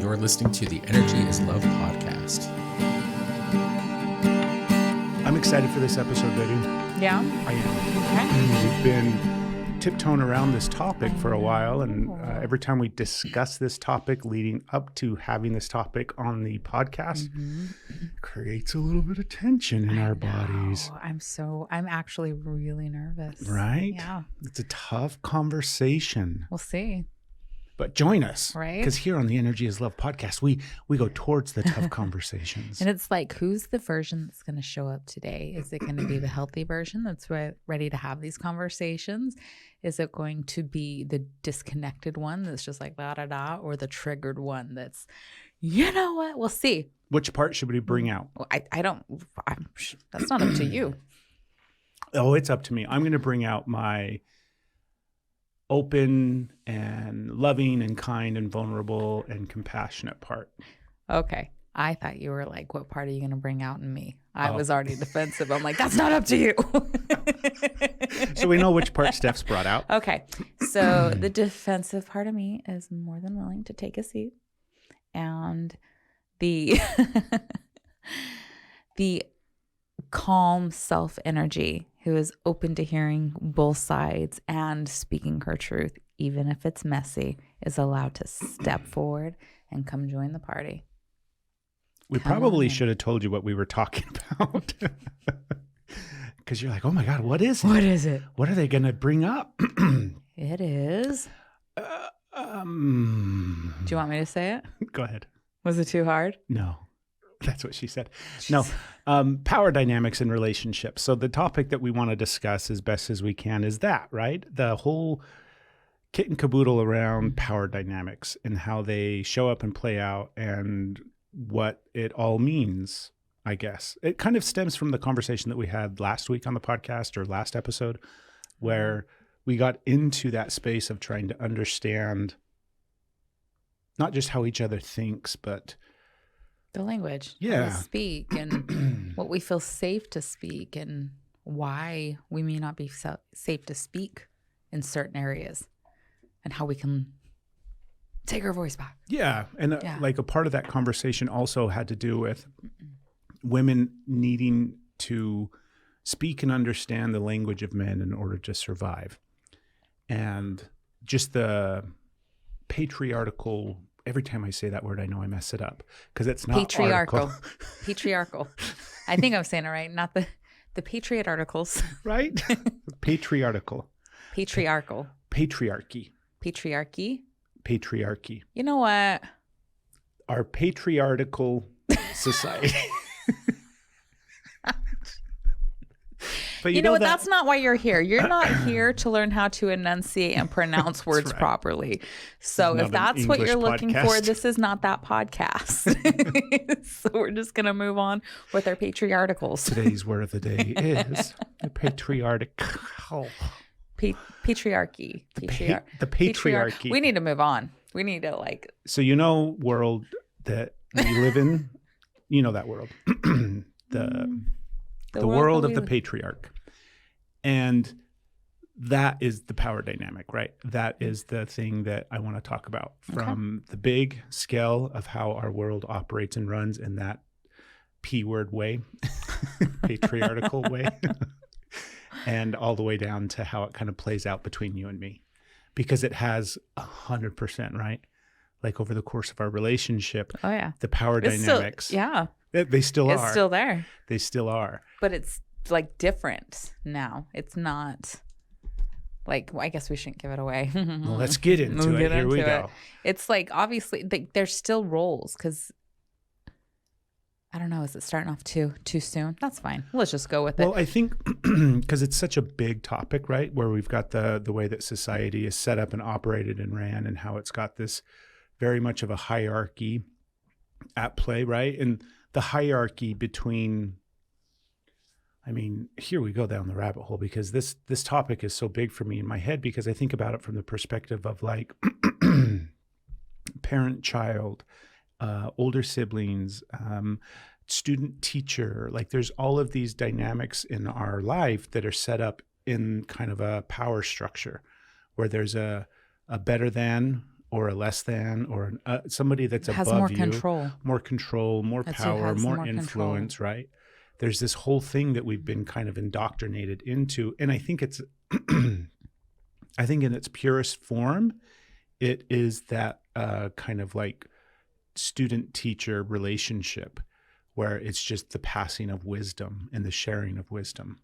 You're listening to the Energy is Love podcast. I'm excited for this episode, Betty. Yeah? I am. Okay. We've been tiptoeing around this topic for a while, and every time we discuss this topic leading up to having this topic on the podcast, creates a little bit of tension in our bodies. I'm actually really nervous. Right? Yeah. It's a tough conversation. We'll see. But join us. Right? Because here on the Energy is Love podcast, we go towards the tough conversations. And it's like, who's the version that's going to show up today? Is it going to be the healthy version that's ready to have these conversations? Is it going to be the disconnected one that's just like da-da-da, or the triggered one that's, you know what? We'll see. Which part should we bring out? Well, that's not up to you. Oh, it's up to me. I'm going to bring out my open and loving and kind and vulnerable and compassionate part. Okay. I thought you were like, what part are you going to bring out in me? I was already defensive. I'm like, that's not up to you. So we know which part Steph's brought out. Okay. So the defensive part of me is more than willing to take a seat. And the the calm self energy who is open to hearing both sides and speaking her truth, even if it's messy, is allowed to step forward and come join the party. We probably should have told you what we were talking about. Because you're like, oh my God, what is it? What is it? What are they going to bring up? It is. Do you want me to say it? Go ahead. Was it too hard? No. That's what she said. No, power dynamics in relationships. So the topic that we want to discuss as best as we can is that, right? The whole kit and caboodle around power dynamics and how they show up and play out and what it all means, I guess. It kind of stems from the conversation that we had last week on the podcast or last episode, where we got into that space of trying to understand not just how each other thinks, but the language, how we speak, and what we feel safe to speak, and why we may not be safe to speak in certain areas, and how we can take our voice back. Yeah. And like a part of that conversation also had to do with women needing to speak and understand the language of men in order to survive. And just the patriarchal, every time I say that word, I know I mess it up because it's not patriarchal. Patriarchal. I think I'm saying it right. Not the Patriot articles. Right? Patriarchal. Patriarchal. Patriarchy. Patriarchy. Patriarchy. You know what? Our patriarchal society. But you know what? That's not why you're here. You're not here to learn how to enunciate and pronounce words properly. So if that's what you're looking for, this is not that podcast. So we're just going to move on with our patriarchals. Today's word of the day is the patriarchal. Patriarchy. The patriarchy. We need to move on. We need to So you know world that we live in, you know that world. The world of the patriarch. And that is the power dynamic, right? That is the thing that I want to talk about from the big scale of how our world operates and runs in that P word way, patriarchal way, and all the way down to how it kind of plays out between you and me. Because it has 100%, right? Like over the course of our relationship, the power dynamics. They still are. It's still there. They still are. But it's like different now. It's not like, well, I guess we shouldn't give it away. Well, let's get into it. Here we go. It's like, obviously, there's still roles because, I don't know, is it starting off too soon? That's fine. Let's just go with it. Well, I think because it's such a big topic, right? Where we've got the way that society is set up and operated and ran and how it's got this very much of a hierarchy at play, right? And the hierarchy between, I mean, here we go down the rabbit hole because this topic is so big for me in my head because I think about it from the perspective of like parent, child, older siblings, student, teacher. Like there's all of these dynamics in our life that are set up in kind of a power structure where there's a better than or a less than, or somebody that's Has above more you, control. more control, more That's who power, has more more influence, control. right? There's this whole thing that we've been kind of indoctrinated into. And I think it's, I think in its purest form, it is that kind of like student-teacher relationship where it's just the passing of wisdom and the sharing of wisdom.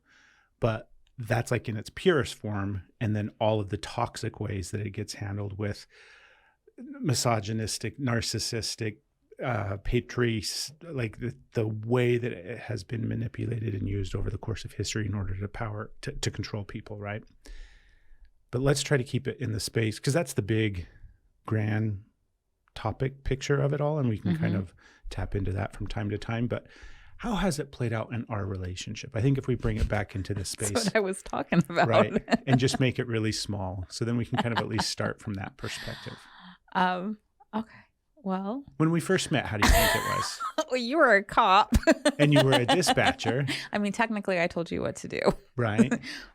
But that's like in its purest form. And then all of the toxic ways that it gets handled with misogynistic, narcissistic, patrice, like the way that it has been manipulated and used over the course of history in order to control people, right? But let's try to keep it in the space, because that's the big, grand topic picture of it all, and we can kind of tap into that from time to time. But how has it played out in our relationship? I think if we bring it back into this space, That's what I was talking about. right, and just make it really small, so then we can kind of at least start from that perspective. Okay. Well, When we first met, how do you think it was? well, you were a cop. And you were a dispatcher, I mean, technically, I told you what to do. right?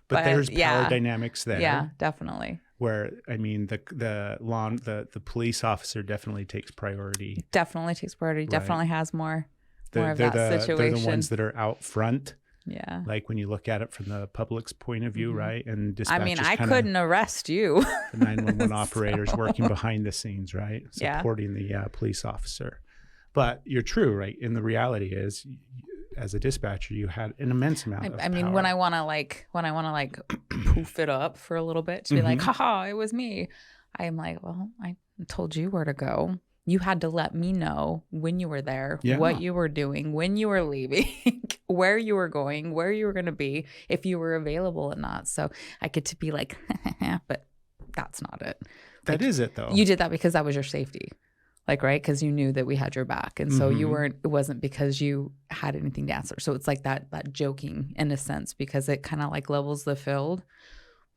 But there's power dynamics there. Yeah, definitely. Where, I mean, the police officer definitely takes priority. Definitely takes priority. Right. Definitely has more of They're that situation. They're the ones that are out front. Yeah. Like when you look at it from the public's point of view, right? And I mean, dispatchers I couldn't arrest you. the 911 operators working behind the scenes, right? Yeah. Supporting the police officer. But you're true, right? And the reality is, as a dispatcher, you had an immense amount of I mean, power. when I want to poof it up for a little bit to be like, haha, it was me. I'm like, well, I told you where to go. You had to let me know when you were there, what you were doing, when you were leaving, where you were going, where you were going to be, if you were available or not. So I get to be like, but that's not it. That is it, though. You did that because that was your safety. Like, right? Because you knew that we had your back. And so it wasn't because you had anything to answer. So it's like that joking in a sense, because it kind of like levels the field.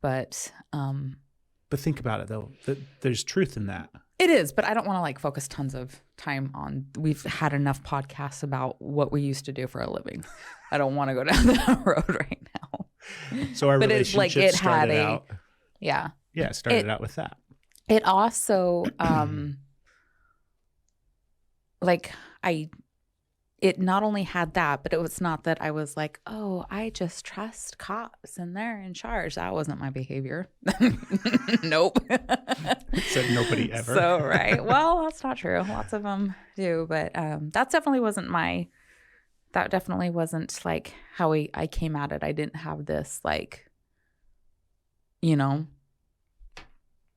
But think about it, though. There's truth in that. it is, but I don't want to like focus tons of time on, we've had enough podcasts about what we used to do for a living. I don't want to go down that road right now. So our But it's relationship like it started had out. yeah. Yeah, it started out with that. It also, it not only had that, but it was not that I was like, oh, I just trust cops and they're in charge. That wasn't my behavior. Nope. Said nobody ever. So, right. Well, that's not true. Lots of them do. But that definitely wasn't like how I came at it. I didn't have this like, I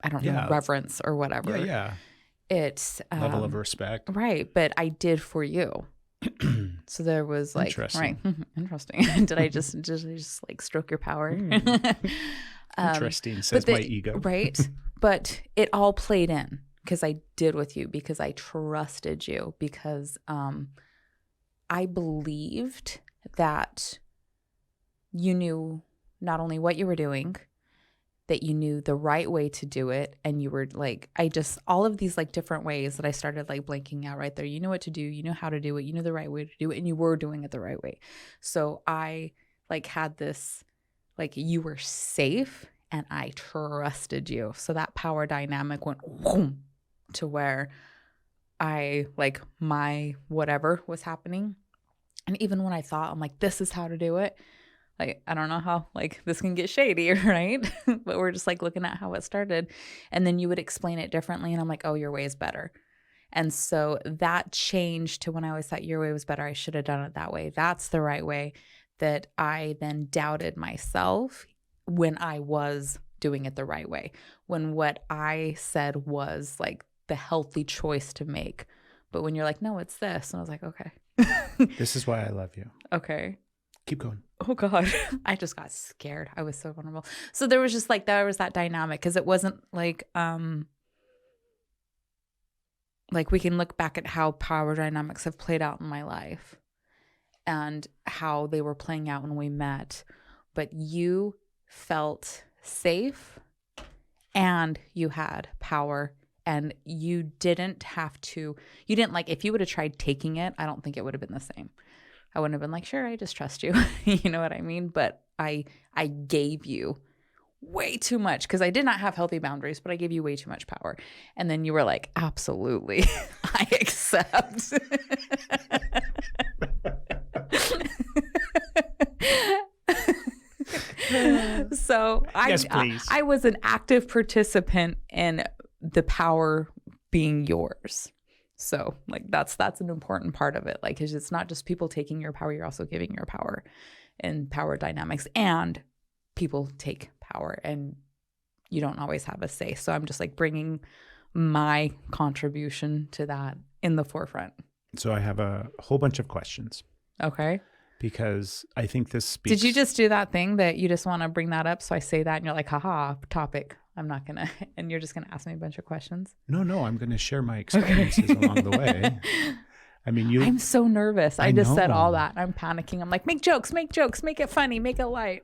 don't know, reverence or whatever. Yeah. It's level of respect. Right. But I did for you. So there was like, interesting. Right. Interesting. Did I just like stroke your power? Interesting, says my ego. Right. But it all played in because I did with you, because I trusted you, because I believed that you knew not only what you were doing, that you knew the right way to do it. And you were like, all of these like different ways that I started like blanking out right there. You knew what to do. You knew how to do it. You knew the right way to do it. And you were doing it the right way. So I like had this, like you were safe and I trusted you. So that power dynamic went whoom, to where I like my whatever was happening. And even when I thought, I'm like, this is how to do it. Like, I don't know how, like, this can get shady, right? But we're just, like, looking at how it started. And then you would explain it differently. And I'm like, oh, your way is better. And so that changed to when I always thought your way was better. I should have done it that way. That's the right way. That I then doubted myself when I was doing it the right way. When what I said was, like, the healthy choice to make. But when you're like, no, it's this. And I was like, okay. This is why I love you. Okay. Keep going. Oh God, I just got scared. I was so vulnerable. So there was just like, there was that dynamic, because it wasn't like we can look back at how power dynamics have played out in my life and how they were playing out when we met. But you felt safe and you had power, and you didn't like, if you would have tried taking it, I don't think it would have been the same. I wouldn't have been like, sure, I just trust you. You know what I mean? But I gave you way too much because I did not have healthy boundaries, but I gave you way too much power. And then you were like, absolutely, I accept. So Yes, please. I was an active participant in the power being yours. So like that's an important part of it. Like, 'cause it's not just people taking your power, you're also giving your power and power dynamics, and people take power and you don't always have a say. So I'm just like bringing my contribution to that in the forefront. So I have a whole bunch of questions Okay. because I think this speaks. Did you just do that thing that you just want to bring that up? So I say that and you're like, haha, topic. I'm not going to, and you're just going to ask me a bunch of questions. No, I'm going to share my experiences along the way. I mean, I'm so nervous. I just said know. all that. I'm panicking. I'm like, make jokes, make it funny, make it light.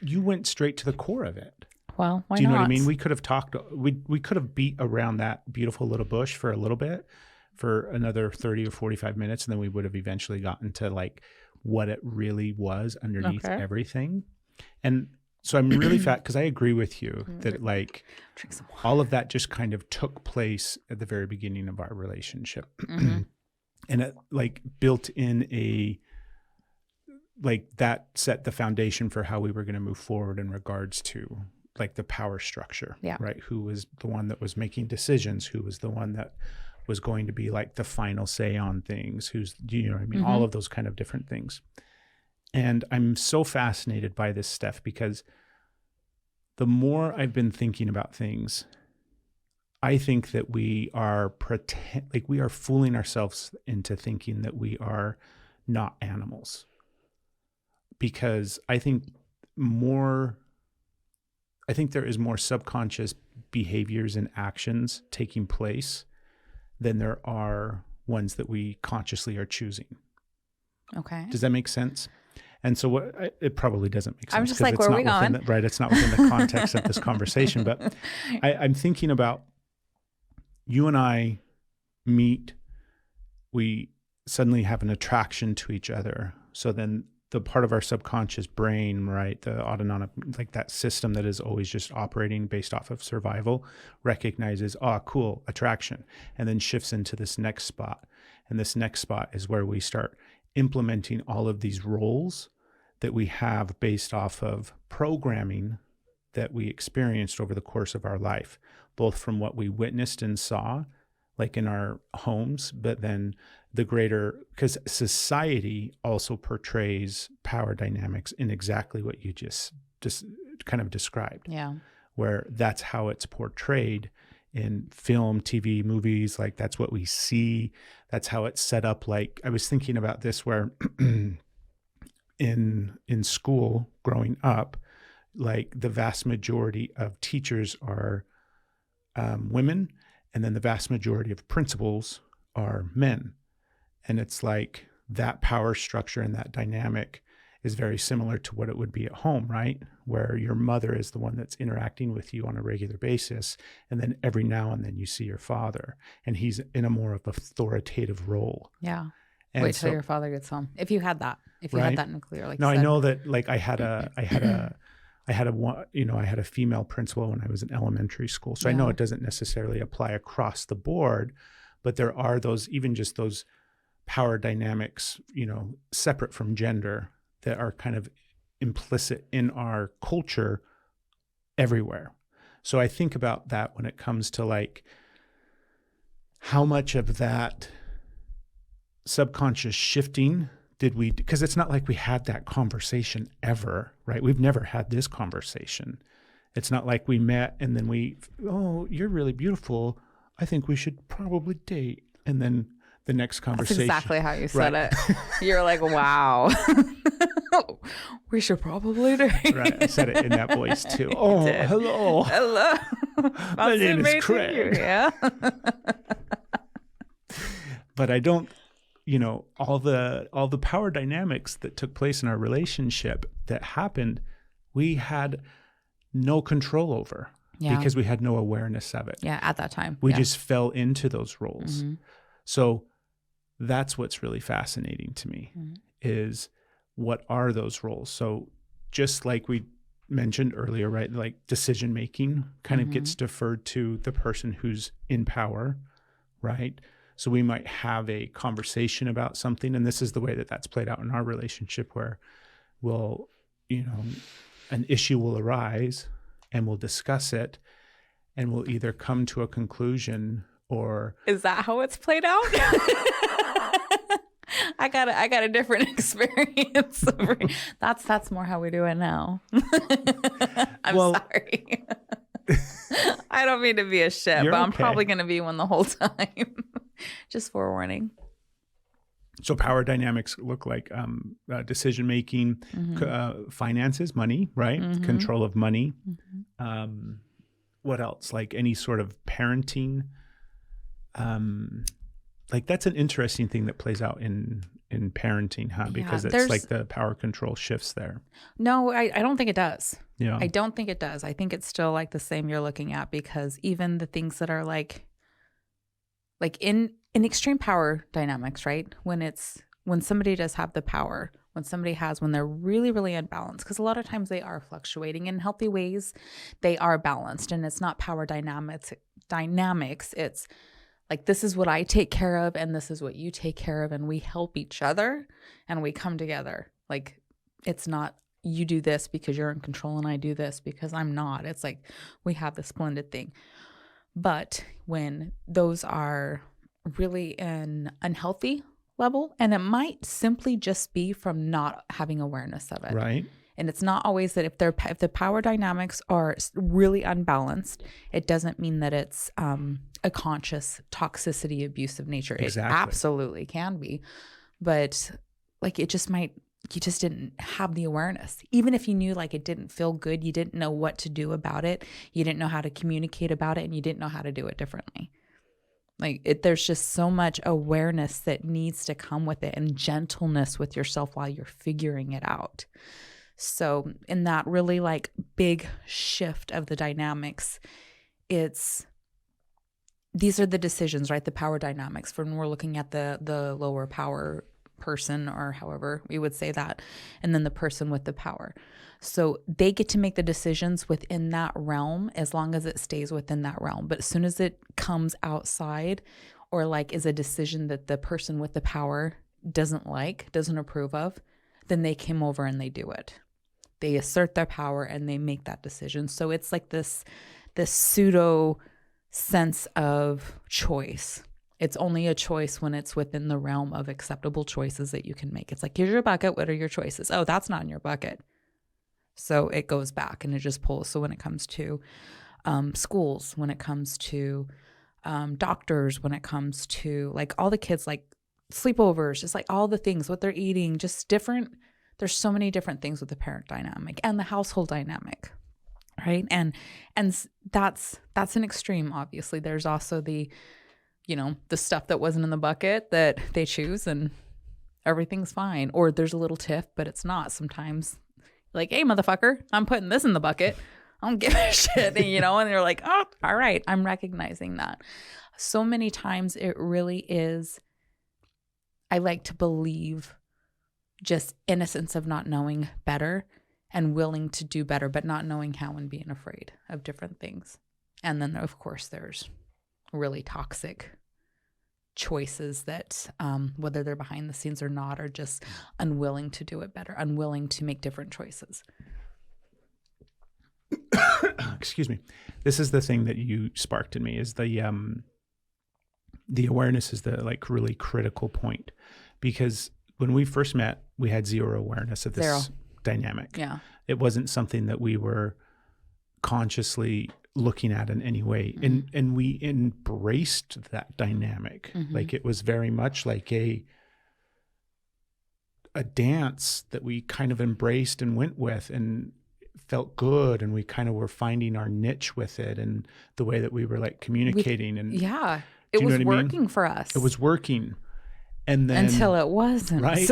You went straight to the core of it. Well, why not? Do you know what I mean? We could have talked, we could have beat around that beautiful little bush for a little bit, for another 30 or 45 minutes. And then we would have eventually gotten to like what it really was underneath everything. And so I'm really fat because I agree with you that like all of that just kind of took place at the very beginning of our relationship. And it like built in like that set the foundation for how we were going to move forward in regards to like the power structure, right? Who was the one that was making decisions? Who was the one that was going to be like the final say on things? Do you know what I mean? All of those kind of different things. And I'm so fascinated by this stuff because the more I've been thinking about things, I think that we are we are fooling ourselves into thinking that we are not animals. Because I think there is more subconscious behaviors and actions taking place than there are ones that we consciously are choosing. Okay. Does that make sense? And so it probably doesn't make sense. I'm just like, where are we going? Right. It's not within the context of this conversation, but I'm thinking about you and I meet, we suddenly have an attraction to each other. So then the part of our subconscious brain, right, the autonomic, like that system that is always just operating based off of survival, recognizes, cool, attraction, and then shifts into this next spot. And this next spot is where we start implementing all of these roles that we have based off of programming that we experienced over the course of our life, both from what we witnessed and saw, like in our homes, but then the greater, because society also portrays power dynamics in exactly what you just kind of described. Yeah. Where that's how it's portrayed in film, TV, movies, like that's what we see. That's how it's set up. Like I was thinking about this where in school growing up, like the vast majority of teachers are women, and then the vast majority of principals are men. And it's like that power structure and that dynamic is very similar to what it would be at home, right? Where your mother is the one that's interacting with you on a regular basis. And then every now and then you see your father, and he's in a more of authoritative role. Yeah. And wait till your father gets home. If you had that, had that nuclear, like no, I know that like I had a female principal when I was in elementary school. So I know it doesn't necessarily apply across the board, but there are those, even just those power dynamics, separate from gender, that are kind of implicit in our culture everywhere. So I think about that when it comes to like how much of that subconscious shifting did we, because it's not like we had that conversation ever, right? We've never had this conversation. It's not like we met and then you're really beautiful. I think we should probably date. And then the next conversation. That's exactly how you said it. You're like, wow, we should probably date. Right. I said it in that voice too. Oh, hello. Hello. My name is Craig. Yeah. But I don't, all the power dynamics that took place in our relationship that happened, we had no control over because we had no awareness of it. Yeah, at that time. We just fell into those roles. Mm-hmm. So that's what's really fascinating to me is what are those roles? So just like we mentioned earlier, right? Like decision making kind of gets deferred to the person who's in power, right? So we might have a conversation about something, and this is the way that that's played out in our relationship, where we'll, an issue will arise and we'll discuss it, and we'll either come to a conclusion or... Is that how it's played out? I got a different experience. That's more how we do it now. I'm sorry. I don't mean to be a shit, but I'm probably going to be one the whole time. Just forewarning. So power dynamics look like decision making, finances, money, right? Control of money. What else? Like any sort of parenting. Like that's an interesting thing that plays out in parenting, huh? Because it's like the power control shifts there. No, I don't think it does. Yeah. I don't think it does. I think it's still like the same you're looking at, because even the things that are like in extreme power dynamics, right? When somebody does have the power, when they're really, really unbalanced, because a lot of times they are fluctuating in healthy ways, they are balanced, and it's not power dynamics. It's like, this is what I take care of and this is what you take care of, and we help each other and we come together. Like, it's not you do this because you're in control and I do this because I'm not. It's like we have this blended thing. But when those are really an unhealthy level, and it might simply just be from not having awareness of it. Right. And it's not always that if the power dynamics are really unbalanced, it doesn't mean that it's a conscious toxicity, abusive nature. Exactly. It absolutely can be. But like, you just didn't have the awareness. Even if you knew like it didn't feel good, you didn't know what to do about it. You didn't know how to communicate about it, and you didn't know how to do it differently. Like there's just so much awareness that needs to come with it, and gentleness with yourself while you're figuring it out. So in that really like big shift of the dynamics, these are the decisions, right? The power dynamics when we're looking at the lower power person, or however we would say that, and then the person with the power. So they get to make the decisions within that realm as long as it stays within that realm. But as soon as it comes outside, or like is a decision that the person with the power doesn't approve of, then they come over and they do it. They assert their power and they make that decision. So it's like this pseudo sense of choice. It's only a choice when it's within the realm of acceptable choices that you can make. It's like, here's your bucket. What are your choices? Oh, that's not in your bucket. So it goes back and it just pulls. So when it comes to schools, when it comes to doctors, when it comes to like all the kids, like sleepovers, just like all the things, what they're eating, just different. There's so many different things with the parent dynamic and the household dynamic, right? And that's an extreme, obviously. There's also the stuff that wasn't in the bucket that they choose and everything's fine. Or there's a little tiff, but it's not. Sometimes like, hey, motherfucker, I'm putting this in the bucket. I don't give a shit, and they're like, oh, all right, I'm recognizing that. So many times it really is, I like to believe, just innocence of not knowing better and willing to do better, but not knowing how and being afraid of different things. And then, of course, there's really toxic choices that, whether they're behind the scenes or not, are just unwilling to do it better, unwilling to make different choices. Excuse me. This is the thing that you sparked in me, is the awareness is the like really critical point, because when we first met, we had zero awareness of this dynamic. Yeah. It wasn't something that we were consciously looking at in any way. Mm-hmm. And we embraced that dynamic. Mm-hmm. Like it was very much like a dance that we kind of embraced and went with and felt good. And we kind of were finding our niche with it and the way that we were like communicating. It was working for us. It was working. And then, until it wasn't. Right.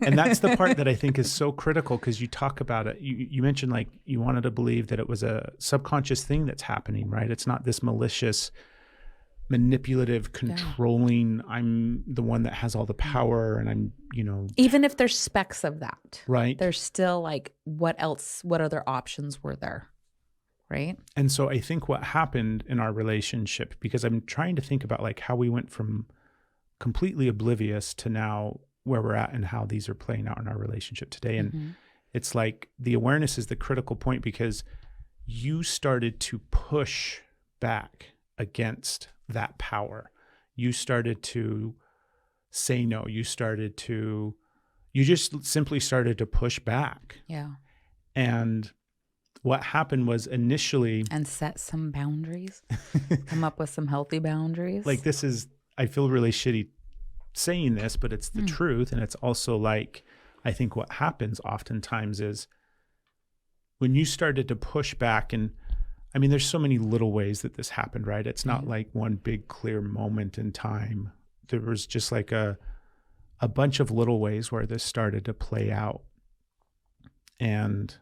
And that's the part that I think is so critical, because you talk about it. You mentioned like you wanted to believe that it was a subconscious thing that's happening, right? It's not this malicious manipulative, controlling. I'm the one that has all the power, and I'm, even if there's specks of that, right. There's still like, what other options were there? Right. And so I think what happened in our relationship, because I'm trying to think about like how we went from completely oblivious to now where we're at and how these are playing out in our relationship today. And it's like the awareness is the critical point, because you started to push back against that power. You started to say no. You just simply started to push back. Yeah. And what happened was initially... And set some boundaries. Come up with some healthy boundaries. Like I feel really shitty saying this, but it's the truth. And it's also like, I think what happens oftentimes is when you started to push back, and I mean, there's so many little ways that this happened, right? It's not like one big clear moment in time. There was just like a bunch of little ways where this started to play out. And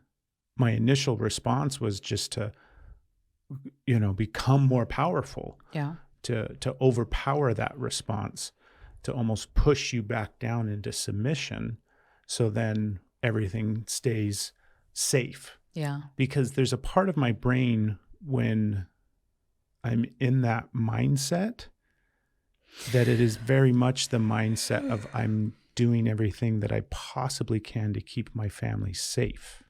my initial response was just to, become more powerful. Yeah. To overpower that response, to almost push you back down into submission. So then everything stays safe. Yeah. Because there's a part of my brain when I'm in that mindset that it is very much the mindset of I'm doing everything that I possibly can to keep my family safe.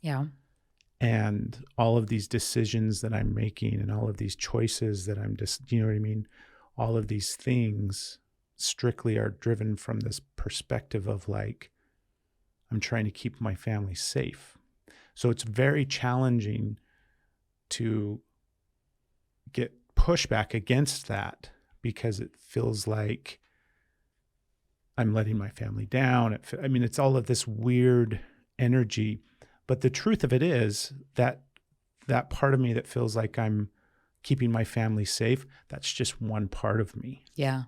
Yeah. And all of these decisions that I'm making and all of these choices that I'm just, you know what I mean? All of these things strictly are driven from this perspective of like, I'm trying to keep my family safe. So it's very challenging to get pushback against that, because it feels like I'm letting my family down. It's all of this weird energy. But the truth of it is that part of me that feels like I'm keeping my family safe, that's just one part of me. Yeah.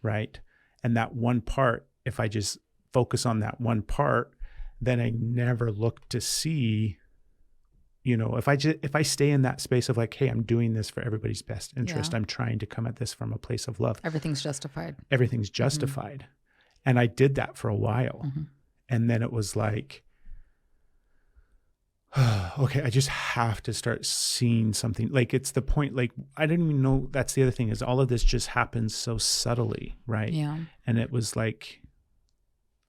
Right? And that one part, if I just focus on that one part, then I never look to see, if I stay in that space of like, hey, I'm doing this for everybody's best interest. I'm trying to come at this from a place of love. Everything's justified. Everything's justified. And I did that for a while. And then it was like, okay, I just have to start seeing something. Like, it's the point, like, I didn't even know, that's the other thing, is all of this just happens so subtly, right? Yeah. And it was like,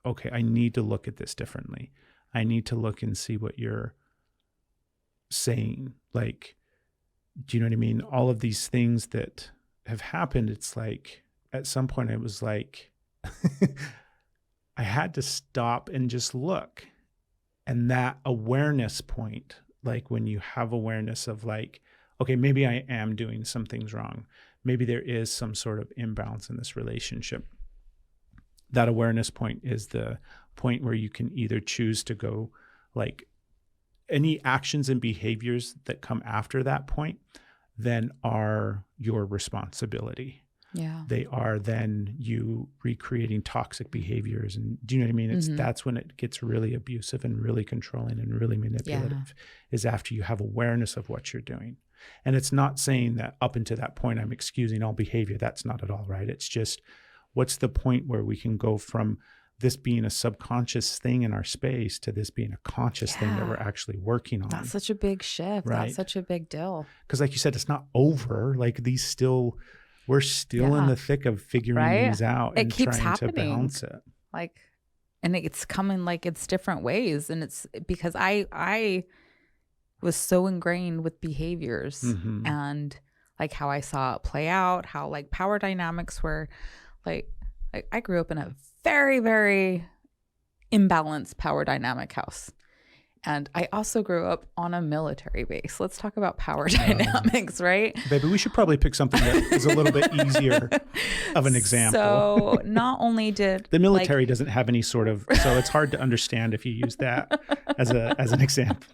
okay, I need to look at this differently. I need to look and see what you're saying. Like, do you know what I mean? All of these things that have happened, it's like, at some point it was like, I had to stop and just look. And that awareness point, like when you have awareness of like, okay, maybe I am doing some things wrong. Maybe there is some sort of imbalance in this relationship. That awareness point is the point where you can either choose to go, like, any actions and behaviors that come after that point then are your responsibility. Yeah. They are then you recreating toxic behaviors. And do you know what I mean? That's when it gets really abusive and really controlling and really manipulative, is after you have awareness of what you're doing. And it's not saying that up until that point I'm excusing all behavior. That's not at all right. It's just, what's the point where we can go from this being a subconscious thing in our space to this being a conscious thing that we're actually working on? That's such a big shift. Right? That's such a big deal. Because like you said, it's not over. Like we're still in the thick of figuring these out and keeps trying happening. to balance it. Like, and it's coming like it's different ways. And it's because I was so ingrained with behaviors and like how I saw it play out, how like power dynamics were like I grew up in a very, very imbalanced power dynamic house. And I also grew up on a military base. Let's talk about power dynamics, right? Baby, we should probably pick something that is a little bit easier of an example. So not only did the military doesn't have any sort of, so it's hard to understand if you use that as an example.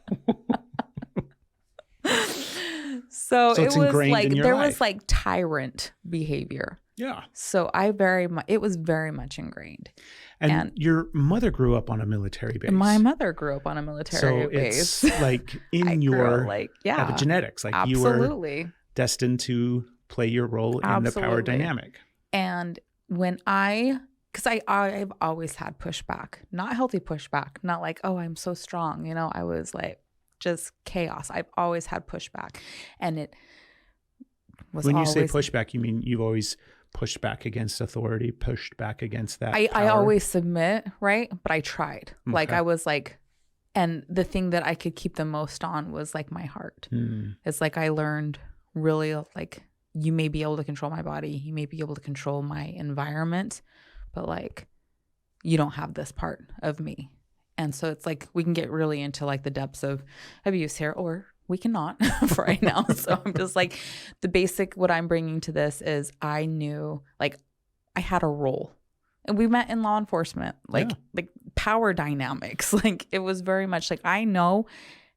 So it was like there life. was like tyrant behavior. Yeah. So it was very much ingrained. And your mother grew up on a military base. My mother grew up on a military base. So it's like in your like, yeah, epigenetics, like absolutely. You were destined to play your role in the power dynamic. And when because I've always had pushback, not healthy pushback, not like, oh, I'm so strong. You know, I was like just chaos. I've always had pushback. And it was When you say pushback, you mean you've always pushed back against authority, pushed back against that I power? always submit, right? But I tried. Okay. Like I was like, and the thing that I could keep the most on was like my heart. It's like I learned really like you may be able to control my body. You may be able to control my environment, but like you don't have this part of me. And so it's like we can get really into like the depths of abuse here, or we cannot for right now. So I'm just like the basic, what I'm bringing to this is I knew like I had a role. And we met in law enforcement, like power dynamics. Like it was very much like I know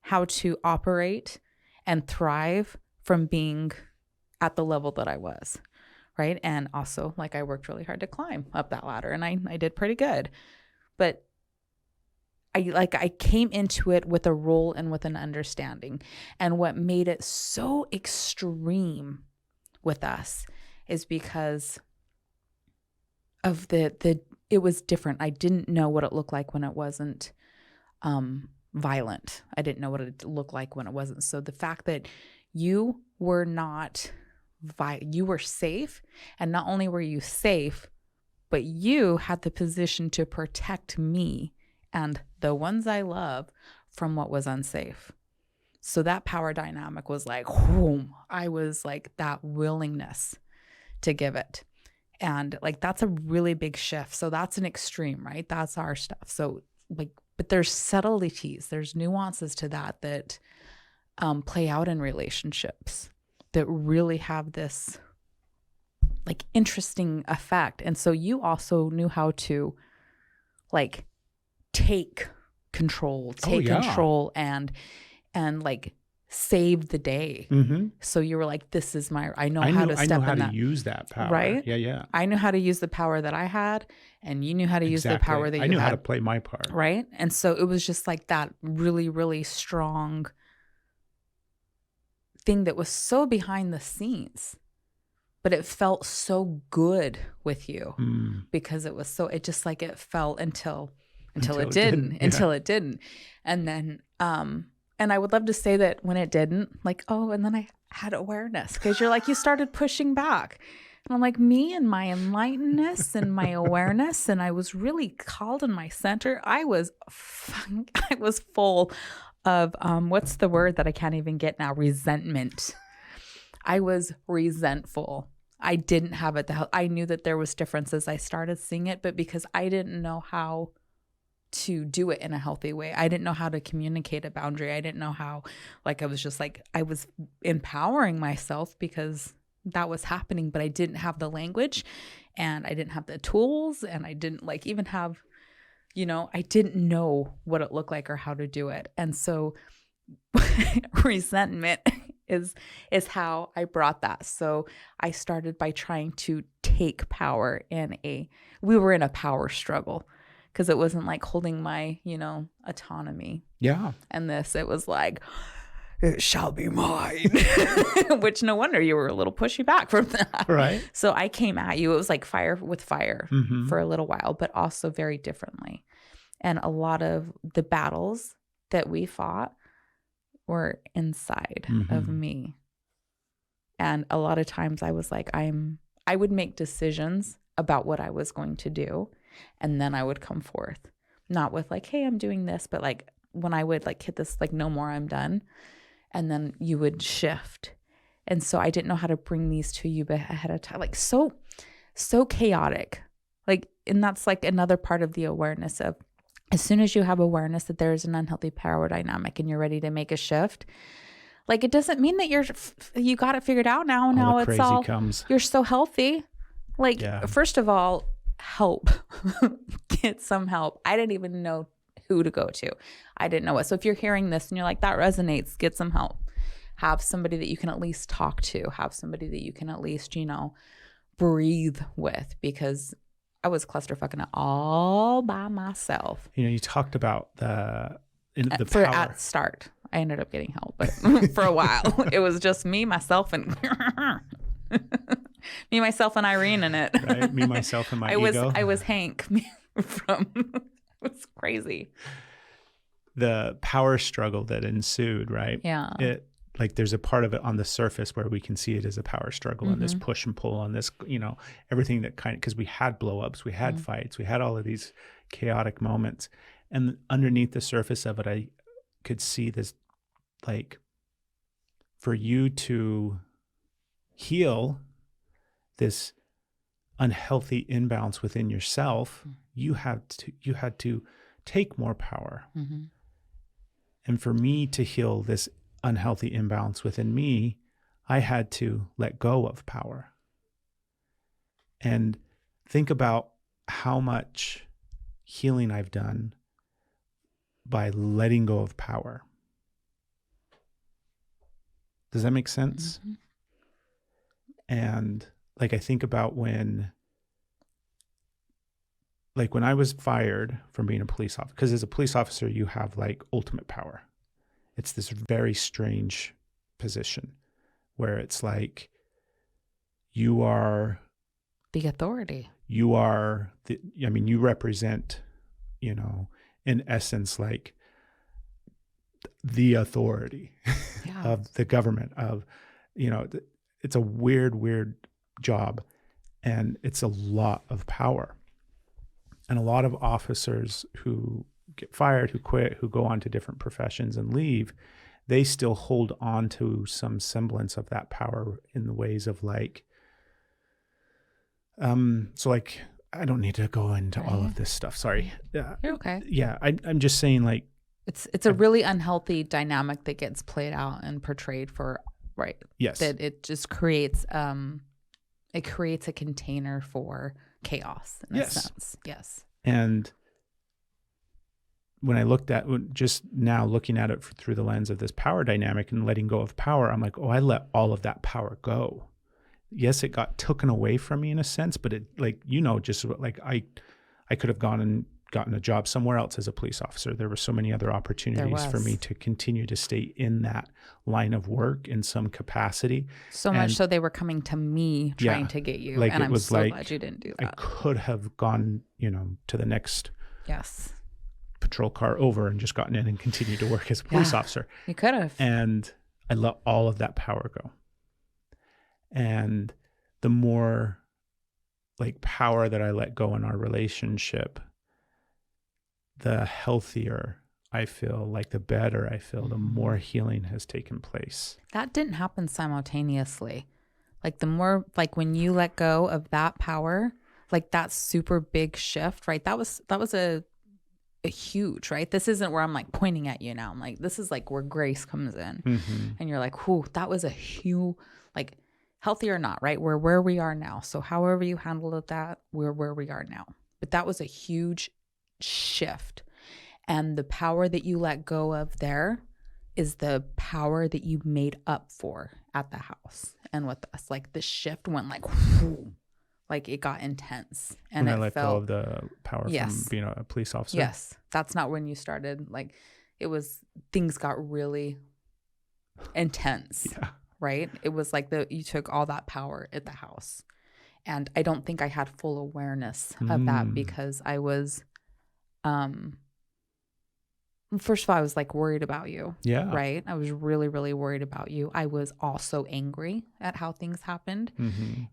how to operate and thrive from being at the level that I was, right? And also like I worked really hard to climb up that ladder and I did pretty good. But I came into it with a role and with an understanding. And what made it so extreme with us is because of it was different. I didn't know what it looked like when it wasn't violent. I didn't know what it looked like when it wasn't. So the fact that you were not you were safe, and not only were you safe, but you had the position to protect me and the ones I love from what was unsafe. So that power dynamic was like, whoom, I was like that willingness to give it. And like, that's a really big shift. So that's an extreme, right? That's our stuff. So like, but there's subtleties, there's nuances to that play out in relationships that really have this like interesting effect. And so you also knew how to like take control and like save the day. So you were like, this is I know how to use that power. Right? Yeah. I knew how to use the power that I had, and you knew how to use the power that you had. I knew how to play my part. Right? And so it was just like that really, really strong thing that was so behind the scenes, but it felt so good with you because it was so, it just like it felt until it didn't. And then, and I would love to say that when it didn't, like, oh, and then I had awareness, because you're like, you started pushing back. And I'm like, me and my enlightenedness and my awareness, and I was really called in my center. I was full of, what's the word that I can't even get now? Resentment. I was resentful. I didn't have it. I knew that there was differences. I started seeing it, but because I didn't know how to do it in a healthy way. I didn't know how to communicate a boundary. I didn't know how, like, I was just like, I was empowering myself because that was happening, but I didn't have the language and I didn't have the tools, and I didn't like even have, I didn't know what it looked like or how to do it. And so resentment is how I brought that. So I started by trying to take power we were in a power struggle. Because it wasn't like holding my, autonomy. Yeah. And it was like, it shall be mine. Which no wonder you were a little pushy back from that. Right. So I came at you. It was like fire with fire for a little while, but also very differently. And a lot of the battles that we fought were inside of me. And a lot of times I was like, I would make decisions about what I was going to do. And then I would come forth, not with like, hey, I'm doing this, but like when I would like hit this, like, no more, I'm done. And then you would shift. And so I didn't know how to bring these to you ahead of time, like so chaotic. Like, and that's like another part of the awareness of, as soon as you have awareness that there is an unhealthy power dynamic and you're ready to make a shift, like, it doesn't mean that you got it figured out now. Now it's all, you're so healthy. Like, first of all, help. Get some help. I didn't even know who to go to. I didn't know what. So if you're hearing this and you're like, that resonates, get some help. Have somebody that you can at least talk to. Have somebody that you can at least, breathe with, because I was clusterfucking it all by myself. You talked about the power. At start, I ended up getting help, but for a while, it was just me, myself, and Me, myself, and Irene in it. Right? Me, myself, and my ego. I was Hank from. It was crazy. The power struggle that ensued, right? Yeah. It like there's a part of it on the surface where we can see it as a power struggle and this push and pull on this, everything that because we had blow-ups, we had fights, we had all of these chaotic moments. And underneath the surface of it, I could see this, like, for you to heal this unhealthy imbalance within yourself, you had to take more power. And for me to heal this unhealthy imbalance within me, I had to let go of power. And think about how much healing I've done by letting go of power. Does that make sense? And like, I think about when I was fired from being a police officer, because as a police officer, you have like ultimate power. It's this very strange position where it's like you are the authority. You are you represent, in essence, like the authority of the government it's a weird job, and it's a lot of power. And a lot of officers who get fired, who quit, who go on to different professions and leave, they still hold on to some semblance of that power in the ways of like, so like, I don't need to go into all of this stuff. Sorry. You're okay. Yeah. I'm just saying, like, it's a really unhealthy dynamic that gets played out and portrayed for, right. Yes. That it just creates, it creates a container for chaos in a sense. Yes. And when I looked at, just now looking at it through the lens of this power dynamic and letting go of power, I'm like, oh, I let all of that power go. Yes, it got taken away from me in a sense, but it, like, just like I could have gone and gotten a job somewhere else as a police officer. There were so many other opportunities for me to continue to stay in that line of work in some capacity. So much so they were coming to me trying to get you. Like, and I'm so glad you didn't do that. I could have gone, to the next patrol car over and just gotten in and continued to work as a police officer. You could have. And I let all of that power go. And the more like power that I let go in our relationship, the healthier I feel, like the better I feel, the more healing has taken place. That didn't happen simultaneously. Like the more, like when you let go of that power, like that super big shift, right? That was a huge, right? This isn't where I'm like pointing at you now. I'm like, this is like where grace comes in. And you're like, whew, that was a huge, like, healthy or not, right? We're where we are now. So however you handled that, we're where we are now. But that was a huge shift. And the power that you let go of there is the power that you made up for at the house and with us. Like the shift went like, whoo, like it got intense. And when I let go of the power from being a police officer. Yes. That's not when you started. Like it was, things got really intense. Yeah. Right? It was like you took all that power at the house. And I don't think I had full awareness of that because I was, first of all, I was like worried about you. Yeah. Right? I was really, really worried about you. I was also angry at how things happened.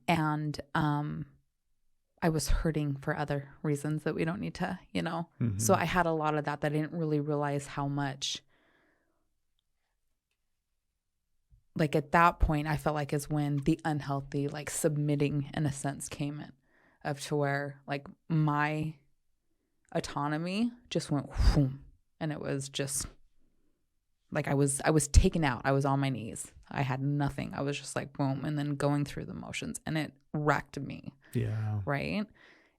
And I was hurting for other reasons that we don't need to, So I had a lot of that I didn't really realize how much. Like at that point, I felt like is when the unhealthy, like submitting in a sense came in, of to where like my autonomy just went whoom, and it was just like I was taken out. I was on my knees. I had nothing. I was just like boom, and then going through the motions, and it wrecked me. Yeah. Right.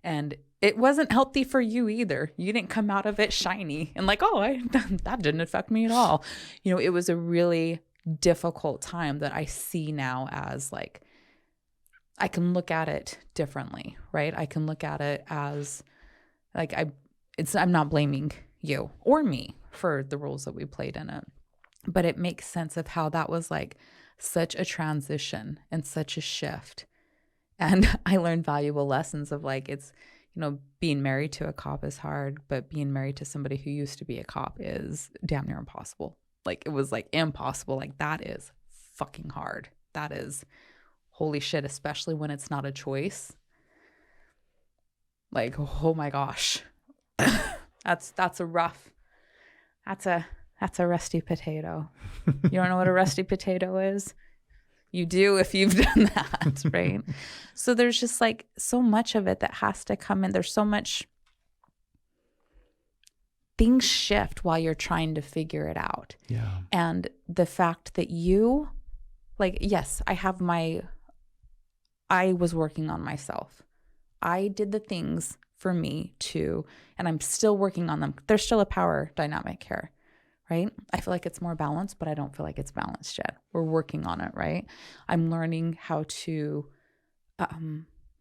And it wasn't healthy for you either. You didn't come out of it shiny and like, oh, that didn't affect me at all. It was a really difficult time that I see now as like, I can look at it differently, right? I can look at it as like, I'm not blaming you or me for the roles that we played in it, but it makes sense of how that was like such a transition and such a shift. And I learned valuable lessons of like, it's, being married to a cop is hard, but being married to somebody who used to be a cop is damn near impossible. Like, it was like impossible. Like, that is fucking hard. That is holy shit, especially when it's not a choice. Like, oh my gosh. That's a rusty potato. You don't know what a rusty potato is? You do if you've done that, right? So there's just like so much of it that has to come in. There's so much, things shift while you're trying to figure it out. Yeah. And the fact that you, like, yes, I was working on myself. I did the things for me too, and I'm still working on them. There's still a power dynamic here, right? I feel like it's more balanced, but I don't feel like it's balanced yet. We're working on it, right? I'm learning how to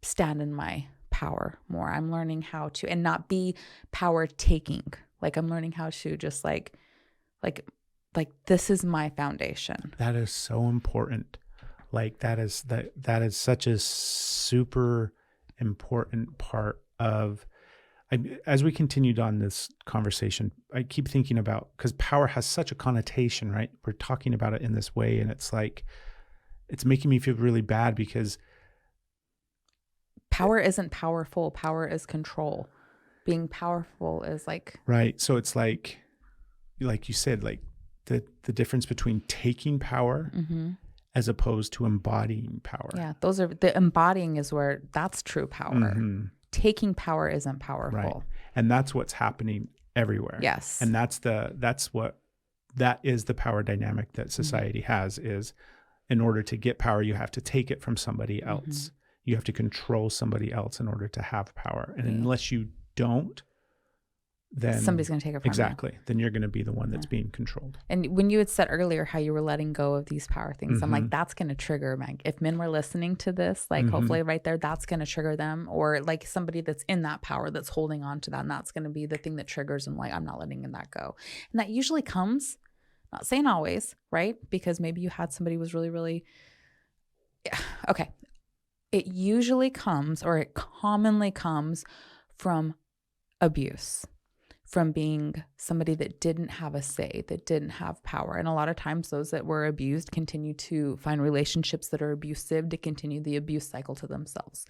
stand in my power more. I'm learning how to, and not be power taking. Like, I'm learning how to just like this is my foundation. That is so important. Like, that is such a super important part of, as we continued on this conversation, I keep thinking about, because power has such a connotation, right? We're talking about it in this way, and it's like, it's making me feel really bad because power isn't powerful. Power is control. Being powerful is like, right. So it's like you said, like the difference between taking power as opposed to embodying power. Yeah, those are the embodying is where that's true power. Taking power isn't powerful. Right. And that's what's happening everywhere. Yes. And that is the power dynamic that society has, is in order to get power, you have to take it from somebody else. You have to control somebody else in order to have power. And unless you don't, then somebody's going to take it from you. Exactly. Then you're going to be the one that's being controlled. And when you had said earlier how you were letting go of these power things, I'm like, that's going to trigger, Meg. If men were listening to this, like hopefully right there, that's going to trigger them, or like somebody that's in that power that's holding on to that. And that's going to be the thing that triggers them. Like, I'm not letting that go. And that usually comes, not saying always, right? Because maybe you had somebody who was really, really, okay. It usually comes, or it commonly comes from abuse, from being somebody that didn't have a say, that didn't have power. And a lot of times those that were abused continue to find relationships that are abusive to continue the abuse cycle to themselves.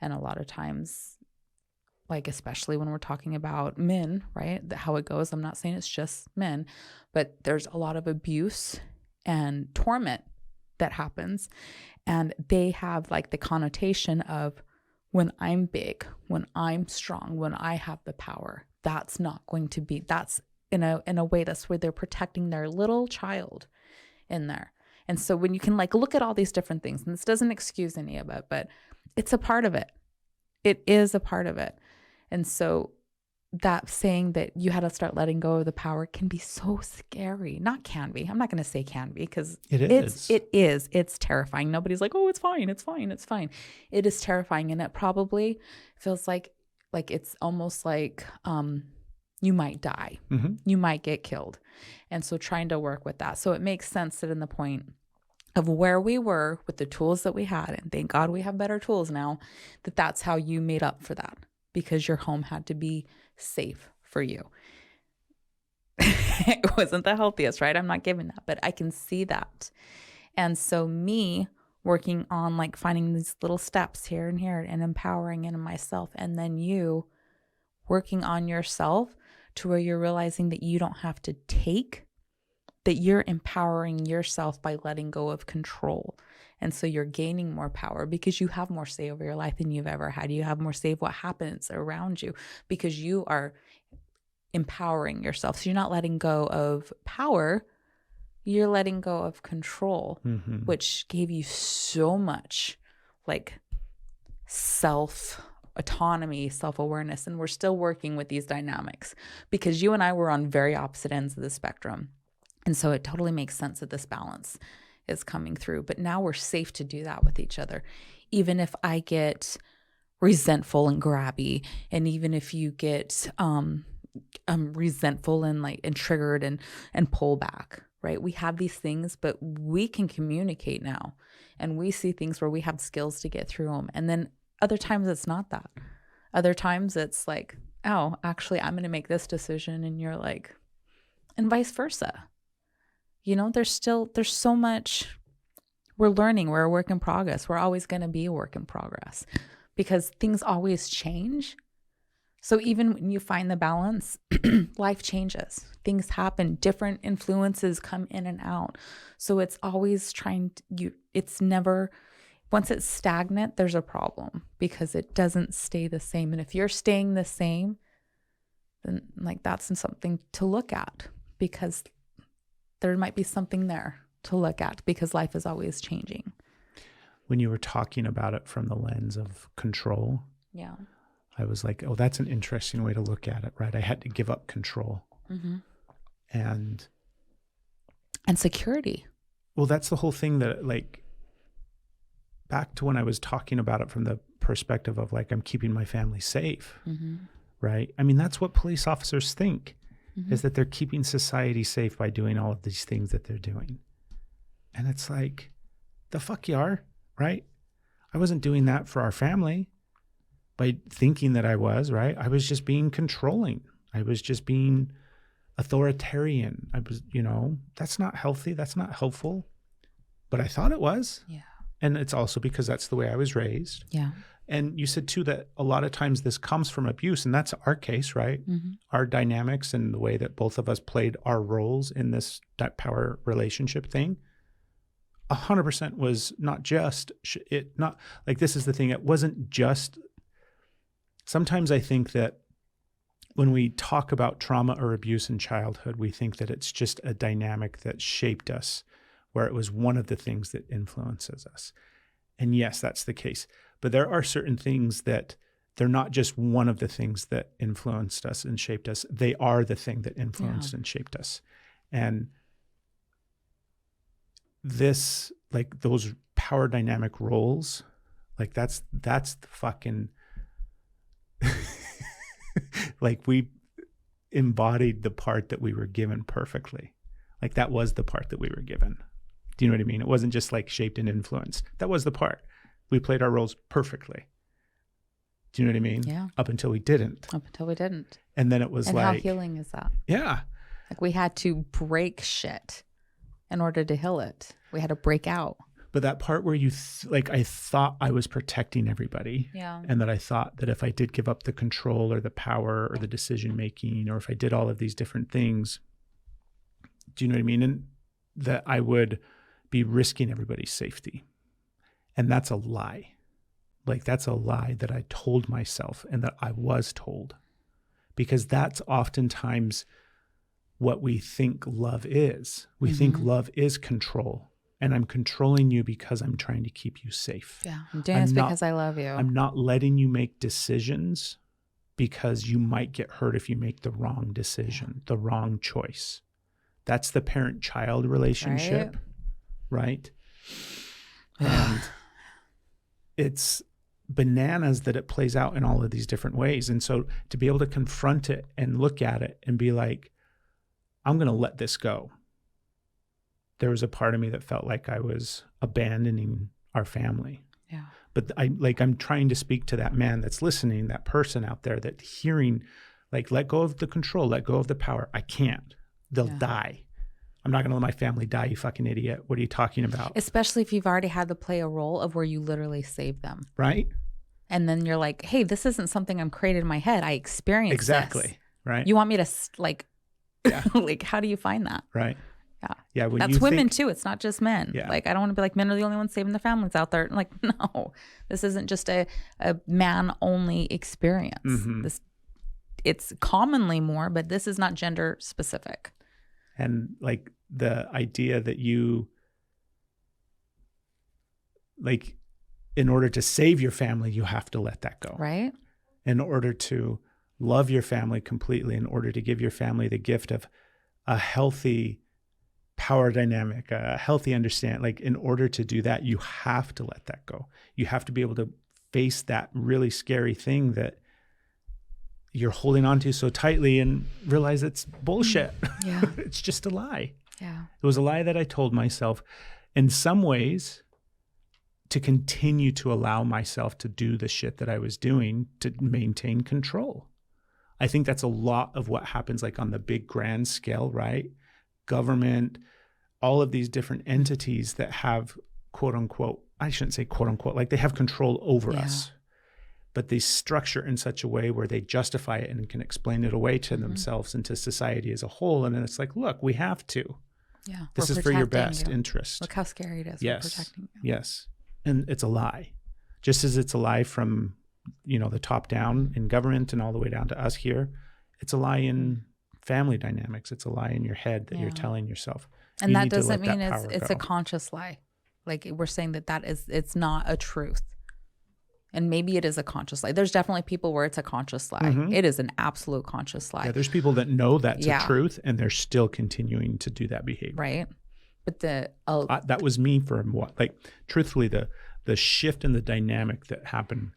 And a lot of times, like, especially when we're talking about men, right, how it goes, I'm not saying it's just men, but there's a lot of abuse and torment that happens. And they have like the connotation of, when I'm big, when I'm strong, when I have the power, that's not going to be, that's in a way, that's where they're protecting their little child in there. And so when you can like look at all these different things, and this doesn't excuse any of it, but it's a part of it. It is a part of it. And so that saying that you had to start letting go of the power can be so scary. Not can be. I'm not going to say can be, because it is. It's terrifying. Nobody's like, oh, it's fine. It's fine. It's fine. It is terrifying. And it probably feels like it's almost like you might die. You might get killed. And so trying to work with that. So it makes sense that in the point of where we were with the tools that we had, and thank God we have better tools now, that's how you made up for that, because your home had to be safe for you. It wasn't the healthiest, right? I'm not giving that, but I can see that. And so me working on like finding these little steps here and here and empowering in myself, and then you working on yourself to where you're realizing that you don't have to take, that you're empowering yourself by letting go of control. And so you're gaining more power because you have more say over your life than you've ever had. You have more say of what happens around you because you are empowering yourself. So you're not letting go of power, you're letting go of control, which gave you so much like self-autonomy, self-awareness. And we're still working with these dynamics because you and I were on very opposite ends of the spectrum. And so it totally makes sense that this balance is coming through. But now we're safe to do that with each other. Even if I get resentful and grabby, and even if you get resentful and triggered and pull back, right? We have these things, but we can communicate now, and we see things where we have skills to get through them. And then other times it's not that. Other times it's like, oh, actually, I'm going to make this decision. And you're like, and vice versa. You know, there's so much we're learning. We're a work in progress. We're always going to be a work in progress because things always change. So even when you find the balance, life changes. Things happen. Different influences come in and out. So it's always it's never, once it's stagnant, there's a problem because it doesn't stay the same. And if you're staying the same, then like that's something to look at because there might be something there to look at because life is always changing. When you were talking about it from the lens of control, yeah, I was like, oh, that's an interesting way to look at it, right? I had to give up control. Mm-hmm. And security. Well, that's the whole thing that like, back to when I was talking about it from the perspective of like, I'm keeping my family safe, mm-hmm. right? I mean, that's what police officers think, mm-hmm. is that they're keeping society safe by doing all of these things that they're doing. And it's like, the fuck you are, right? I wasn't doing that for our family by thinking that I was, right? I was just being controlling. I was just being authoritarian. I was, that's not healthy. That's not helpful. But I thought it was. Yeah. And it's also because that's the way I was raised. Yeah. And you said too that a lot of times this comes from abuse, and that's our case, right? Mm-hmm. Our dynamics and the way that both of us played our roles in this power relationship thing, 100% was not just it. Not like, this is the thing. It wasn't just. Sometimes I think that when we talk about trauma or abuse in childhood, we think that it's just a dynamic that shaped us, where it was one of the things that influences us. And yes, that's the case. But there are certain things that they're not just one of the things that influenced us and shaped us. They are the thing that influenced and shaped us. And this, like those power dynamic roles, like that's the fucking, like we embodied the part that we were given perfectly. Like that was the part that we were given. Do you know what I mean? It wasn't just like shaped and influenced. That was the part. We played our roles perfectly. Do you know what I mean? Yeah. Up until we didn't. And then it was and like. how healing is that? Yeah. Like we had to break shit in order to heal it. We had to break out. But that part where I thought I was protecting everybody. Yeah. And that I thought that if I did give up the control or the power or the decision making, or if I did all of these different things, do you know what I mean? And that I would be risking everybody's safety. And that's a lie. Like that's a lie that I told myself and that I was told. Because that's oftentimes what we think love is. We mm-hmm. think love is control. And I'm controlling you because I'm trying to keep you safe. Yeah, I'm doing this because I love you. I'm not letting you make decisions because you might get hurt if you make the wrong decision, the wrong choice. That's the parent-child relationship, right? And it's bananas that it plays out in all of these different ways. And so to be able to confront it and look at it and be like, I'm going to let this go. There was a part of me that felt like I was abandoning our family. Yeah. But I'm trying to speak to that man that's listening, that person out there that hearing, like, let go of the control, let go of the power. I can't. They'll die. I'm not going to let my family die, you fucking idiot. What are you talking about? Especially if you've already had to play a role of where you literally save them. Right. And then you're like, hey, this isn't something I'm created in my head. I experienced exactly. This. Right. You want me to like, like, how do you find that? Right. Yeah. Yeah. When that's women too. It's not just men. Yeah. Like, I don't want to be like, men are the only ones saving their families out there. Like, no, this isn't just a man only experience. Mm-hmm. It's commonly more, but this is not gender specific. And like the idea that you, like, in order to save your family, you have to let that go. Right. In order to love your family completely, in order to give your family the gift of a healthy power dynamic, a healthy understand, like in order to do that, you have to let that go. You have to be able to face that really scary thing that you're holding on to so tightly and realize it's bullshit. Yeah. It's just a lie. Yeah. It was a lie that I told myself in some ways to continue to allow myself to do the shit that I was doing to maintain control. I think that's a lot of what happens like on the big grand scale, right? Government, all of these different entities that have quote unquote, I shouldn't say quote unquote, like they have control over us, but they structure in such a way where they justify it and can explain it away to themselves and to society as a whole. And then it's like, look, we have to. Yeah. This is for your best interest. Look how scary it is. Yes. We're protecting you. Yes. And it's a lie. Just as it's a lie from, the top down in government and all the way down to us here, it's a lie in family dynamics. It's a lie in your head that you're telling yourself. And you that need to doesn't let mean that it's power a go. conscious lie. Like we're saying it's not a truth. And maybe it is a conscious lie. There's definitely people where it's a conscious lie. It is an absolute conscious lie. Yeah, there's people that know that's a truth and they're still continuing to do that behavior. Right. But that was me for what, like, truthfully, the shift in the dynamic that happened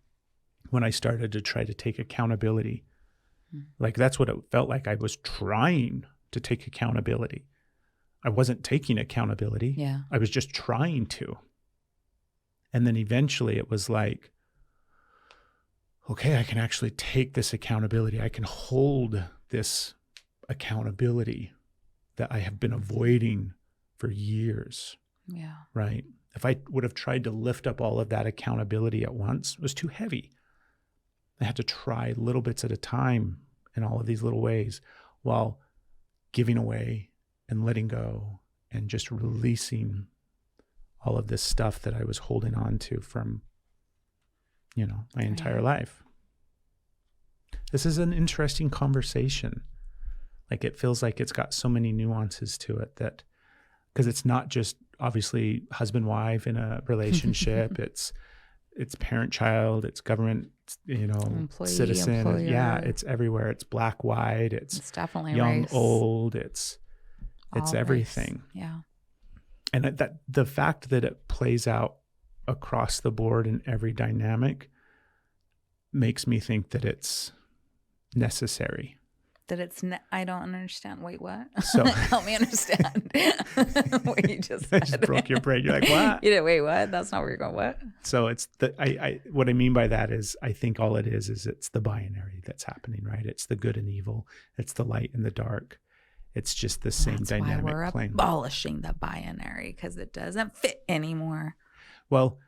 when I started to try to take accountability. Like that's what it felt like. I was trying to take accountability. I wasn't taking accountability. Yeah. I was just trying to. And then eventually it was like, okay, I can actually take this accountability. I can hold this accountability that I have been avoiding for years. Yeah. Right. If I would have tried to lift up all of that accountability at once, it was too heavy. I had to try little bits at a time in all of these little ways while giving away and letting go and just releasing all of this stuff that I was holding on to from, my entire life. This is an interesting conversation. Like it feels like it's got so many nuances to it that, because it's not just obviously husband-wife in a relationship, it's parent-child, it's government, Employee, citizen. employer. Yeah, it's everywhere. It's black, white, it's definitely young, race. Old, it's All everything. Race. Yeah. And that the fact that it plays out across the board in every dynamic makes me think that it's necessary. That it's I don't understand. Wait, what? So help me understand what you just said. I just broke your brain. You're like, what? You did. Wait, what? That's not where you're going. What? So it's what I mean by that is I think all it is it's the binary that's happening, right? It's the good and evil. It's the light and the dark. It's just the same dynamic why we're plane. Abolishing the binary because it doesn't fit anymore. Well,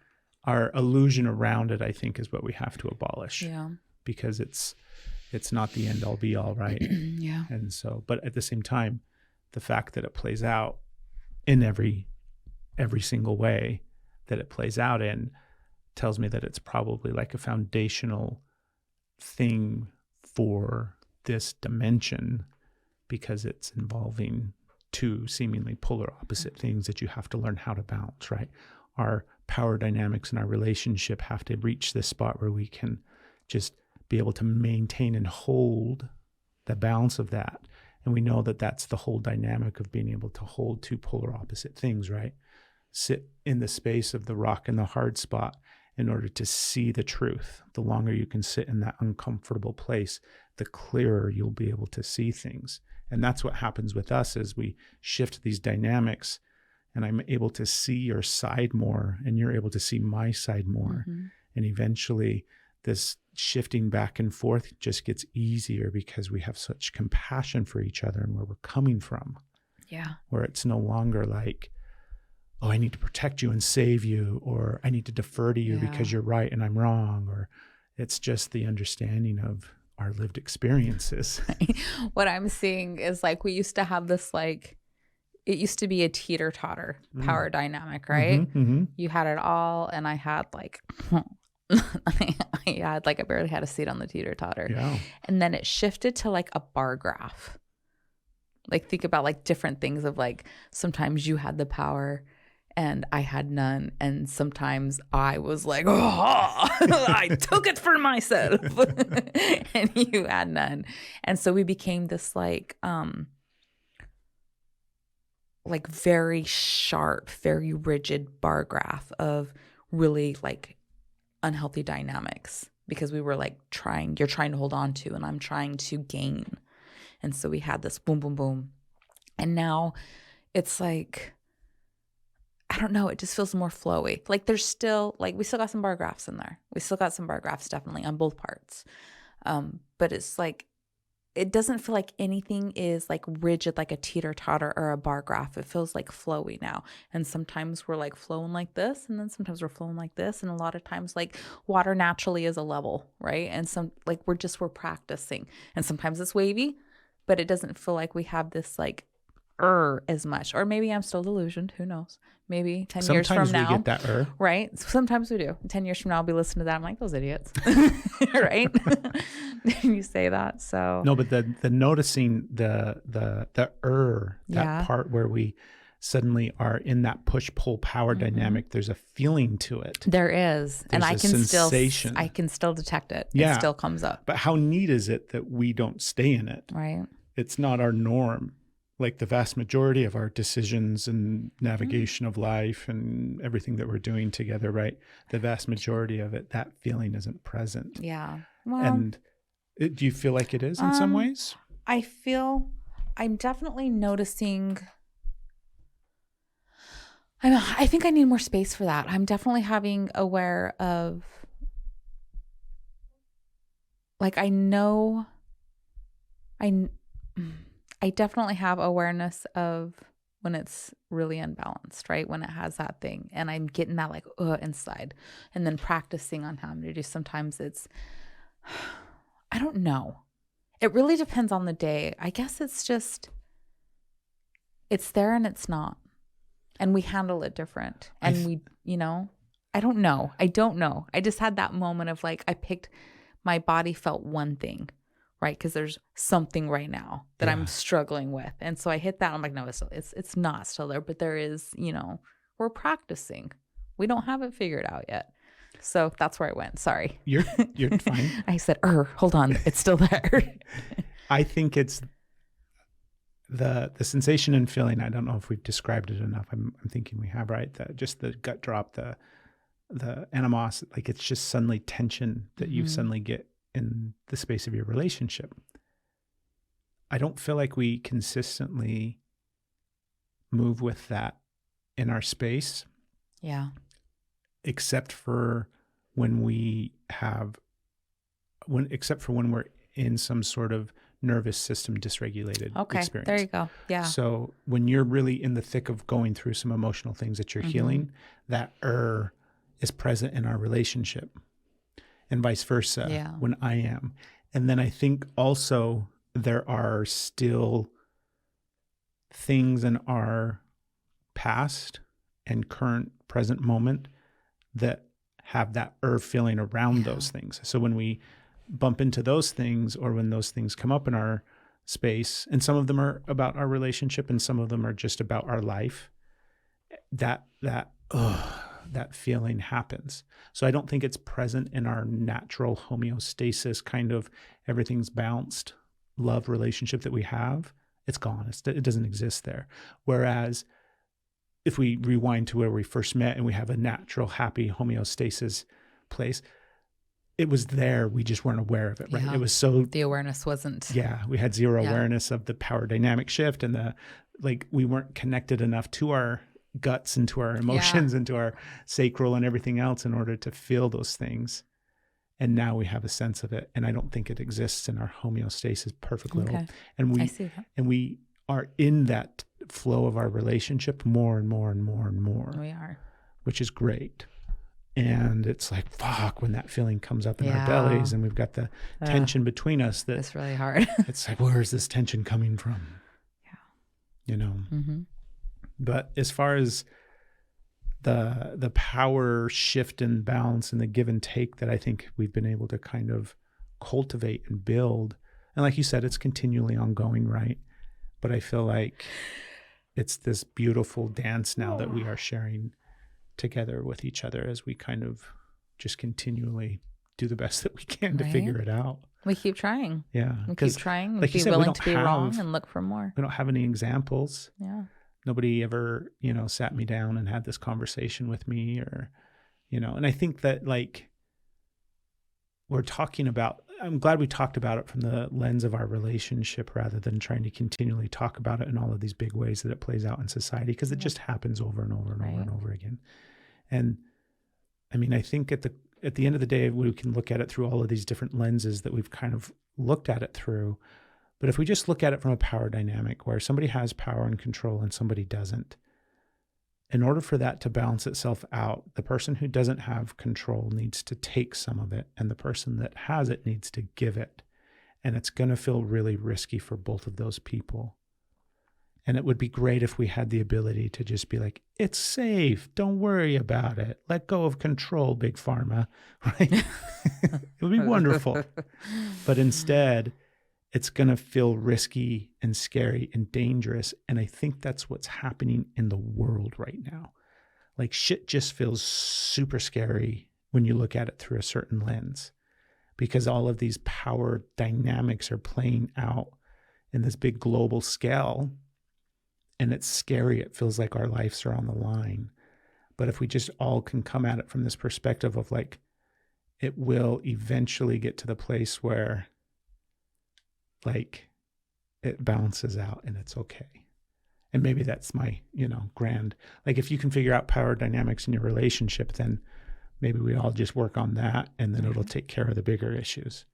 our illusion around it, I think, is what we have to abolish. Yeah. Because it's not the end all be all, right? Yeah. And so, but at the same time, the fact that it plays out in every single way that it plays out in tells me that it's probably like a foundational thing for this dimension, because it's involving two seemingly polar opposite things that you have to learn how to balance, right? Our power dynamics in our relationship have to reach this spot where we can just be able to maintain and hold the balance of that. And we know that that's the whole dynamic of being able to hold two polar opposite things, right? Sit in the space of the rock and the hard spot in order to see the truth. The longer you can sit in that uncomfortable place, the clearer you'll be able to see things. And that's what happens with us as we shift these dynamics, and I'm able to see your side more and you're able to see my side more. Mm-hmm. And eventually this shifting back and forth just gets easier because we have such compassion for each other and where we're coming from. Yeah. Where it's no longer like, oh, I need to protect you and save you, or I need to defer to you because you're right and I'm wrong, or it's just the understanding of our lived experiences. What I'm seeing is like we used to have this like, it used to be a teeter-totter power dynamic, right? Mm-hmm, mm-hmm. You had it all and I had like I barely had a seat on the teeter-totter. Yeah. And then it shifted to like a bar graph. Like think about like different things of like sometimes you had the power and I had none. And sometimes I was like, oh, I took it for myself. And you had none. And so we became this like very sharp, very rigid bar graph of really like unhealthy dynamics, because we were like you're trying to hold on to and I'm trying to gain. And so we had this boom, boom, boom. And now it's like, I don't know, it just feels more flowy. Like there's still, like we still got some bar graphs in there. We still got some bar graphs definitely on both parts. But it's like, it doesn't feel like anything is like rigid, like a teeter-totter or a bar graph. It feels like flowy now. And sometimes we're like flowing like this, and then sometimes we're flowing like this. And a lot of times like water naturally is a level, right? And some like we're practicing. And sometimes it's wavy, but it doesn't feel like we have this like as much. Or maybe I'm still delusioned. Who knows? Maybe 10 years from now. Sometimes we get that right? Sometimes we do. 10 years from now, I'll be listening to that. I'm like, those idiots. Right? You say that. So no, but the noticing the that part where we suddenly are in that push-pull power dynamic, there's a feeling to it. There is. There's and I sensation. can still detect it. Yeah. It still comes up. But how neat is it that we don't stay in it? Right. It's not our norm. Like the vast majority of our decisions and navigation of life and everything that we're doing together, right? The vast majority of it, that feeling isn't present. Yeah. Well, and do you feel like it is in some ways? I'm definitely noticing. I think I need more space for that. I'm definitely having aware of, like, I definitely have awareness of when it's really unbalanced, right? When it has that thing, and I'm getting that like inside, and then practicing on how I'm going to do. Sometimes it's, I don't know. It really depends on the day. I guess it's just, it's there and it's not, and we handle it different. And I don't know. I just had that moment of like, my body felt one thing. Right, because there's something right now that I'm struggling with, and so I hit that. I'm like, no, it's not still there, but there is. We're practicing. We don't have it figured out yet, so that's where I went. Sorry, you're fine. I said, hold on, it's still there. I think it's the sensation and feeling. I don't know if we've described it enough. I'm thinking we have, right? Just the gut drop, the animosity, like it's just suddenly tension that you suddenly get in the space of your relationship. I don't feel like we consistently move with that in our space. Yeah. Except for when we're in some sort of nervous system dysregulated experience. There you go. Yeah. So when you're really in the thick of going through some emotional things that you're healing, that is present in our relationship. And vice versa when I am. And then I think also there are still things in our past and current present moment that have that feeling around those things. So when we bump into those things, or when those things come up in our space, and some of them are about our relationship and some of them are just about our life, that feeling happens. So I don't think it's present in our natural homeostasis kind of everything's balanced love relationship that we have. It's gone. It doesn't exist there. Whereas if we rewind to where we first met and we have a natural, happy homeostasis place, it was there. We just weren't aware of it, right? Yeah. It was so... The awareness wasn't... Yeah, we had zero awareness of the power dynamic shift, and we weren't connected enough to our guts and to our emotions and to our sacral and everything else in order to feel those things. And now we have a sense of it, and I don't think it exists in our homeostasis perfectly. Okay. And I see that. And we are in that flow of our relationship more and more and more and more. We are. Which is great. And it's like, fuck, when that feeling comes up in our bellies and we've got the tension between us, that it's really hard. It's like, where is this tension coming from? Yeah. Mm-hmm. But as far as the power shift and balance and the give and take that I think we've been able to kind of cultivate and build, and like you said, it's continually ongoing, right? But I feel like it's this beautiful dance now that we are sharing together with each other as we kind of just continually do the best that we can to figure it out. We keep trying. Yeah. We keep trying. Like be willing to be wrong and look for more. We don't have any examples. Yeah. Nobody ever, sat me down and had this conversation with me, or, and I think that like we're talking about I'm glad we talked about it from the lens of our relationship rather than trying to continually talk about it in all of these big ways that it plays out in society, because it just happens over and over and over and over again. And I mean, I think at the end of the day, we can look at it through all of these different lenses that we've kind of looked at it through. But if we just look at it from a power dynamic where somebody has power and control and somebody doesn't, in order for that to balance itself out, the person who doesn't have control needs to take some of it, and the person that has it needs to give it. And it's going to feel really risky for both of those people. And it would be great if we had the ability to just be like, it's safe. Don't worry about it. Let go of control, big pharma, right? It would be wonderful. But instead, it's going to feel risky and scary and dangerous. And I think that's what's happening in the world right now. Like, shit just feels super scary when you look at it through a certain lens, because all of these power dynamics are playing out in this big global scale. And it's scary. It feels like our lives are on the line. But if we just all can come at it from this perspective of like, it will eventually get to the place where like it balances out and it's okay. And maybe that's my, grand, like if you can figure out power dynamics in your relationship, then maybe we all just work on that and then it'll take care of the bigger issues.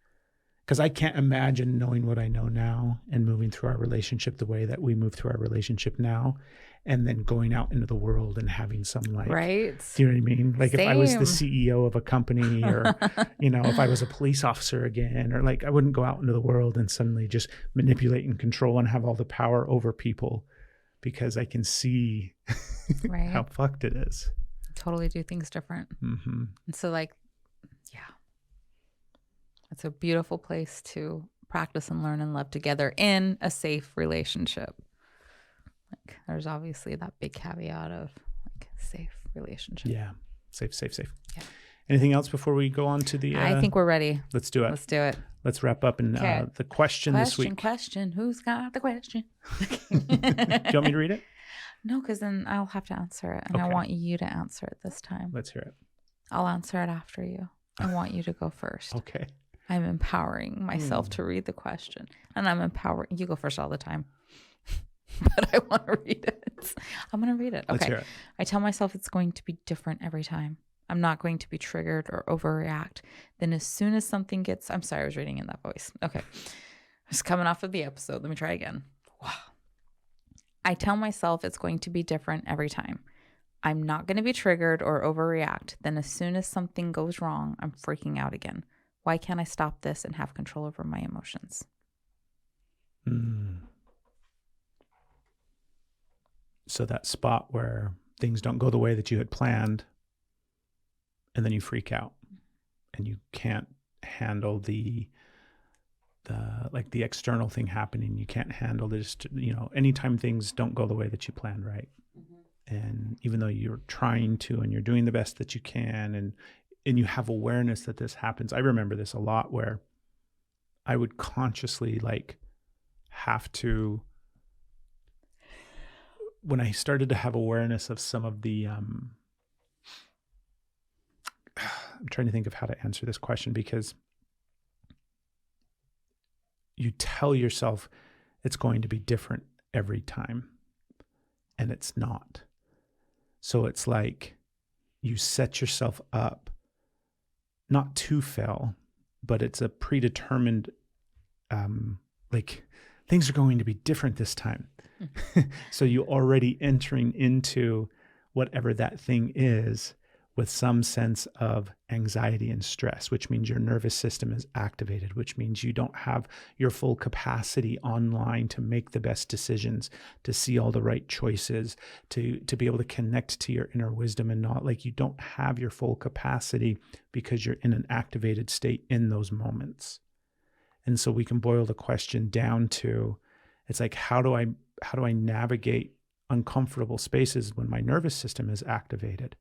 Because I can't imagine knowing what I know now and moving through our relationship the way that we move through our relationship now, and then going out into the world and having some like, right? Do you know what I mean? Like Same. If I was the CEO of a company or, if I was a police officer again, or like I wouldn't go out into the world and suddenly just manipulate and control and have all the power over people, because I can see right. how fucked it is. Totally do things different. Mm-hmm. And so like, yeah. It's a beautiful place to practice and learn and love together in a safe relationship. Like, there's obviously that big caveat of like safe relationship. Yeah. Safe. Yeah. Anything else before we go on to the... I think we're ready. Let's do it. Let's do it. Let's wrap up. And the question this week. Question. Who's got the question? Do you want me to read it? No, because then I'll have to answer it. And I want you to answer it this time. Let's hear it. I'll answer it after you. I want you to go first. Okay. I'm empowering myself to read the question. And I'm empowering... You go first all the time. But I want to read it. I'm going to read it. Okay. Let's hear it. I tell myself it's going to be different every time. I'm not going to be triggered or overreact. Then as soon as something gets... I'm sorry, I was reading in that voice. Okay. Just coming off of the episode. Let me try again. Wow. I tell myself it's going to be different every time. I'm not going to be triggered or overreact. Then as soon as something goes wrong, I'm freaking out again. Why can't I stop this and have control over my emotions? So that spot where things don't go the way that you had planned, and then you freak out and you can't handle the external thing happening. You can't handle this, anytime things don't go the way that you planned, right? Mm-hmm. And even though you're trying to, and you're doing the best that you can, and you have awareness that this happens. I remember this a lot where I would consciously have to, when I started to have awareness of some of the, I'm trying to think of how to answer this question, because you tell yourself it's going to be different every time, and it's not. So it's like you set yourself up not to fail, but it's a predetermined, things are going to be different this time. So you're already entering into whatever that thing is with some sense of anxiety and stress, which means your nervous system is activated, which means you don't have your full capacity online to make the best decisions, to see all the right choices, to be able to connect to your inner wisdom, and not you don't have your full capacity because you're in an activated state in those moments. And so we can boil the question down to, it's like, how do I navigate uncomfortable spaces when my nervous system is activated?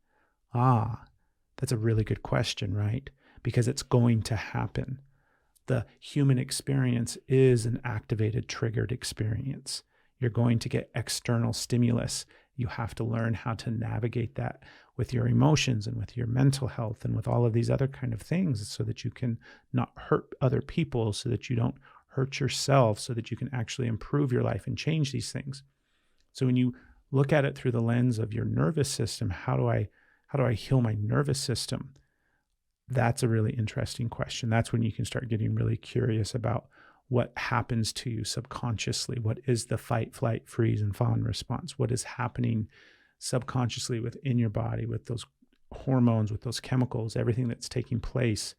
That's a really good question, right? Because it's going to happen. The human experience is an activated, triggered experience. You're going to get external stimulus. You have to learn how to navigate that with your emotions and with your mental health and with all of these other kind of things, so that you can not hurt other people, so that you don't hurt yourself, so that you can actually improve your life and change these things. So when you look at it through the lens of your nervous system, how do I heal my nervous system? That's a really interesting question. That's when you can start getting really curious about what happens to you subconsciously. What is the fight, flight, freeze, and fawn response? What is happening subconsciously within your body with those hormones, with those chemicals, everything that's taking place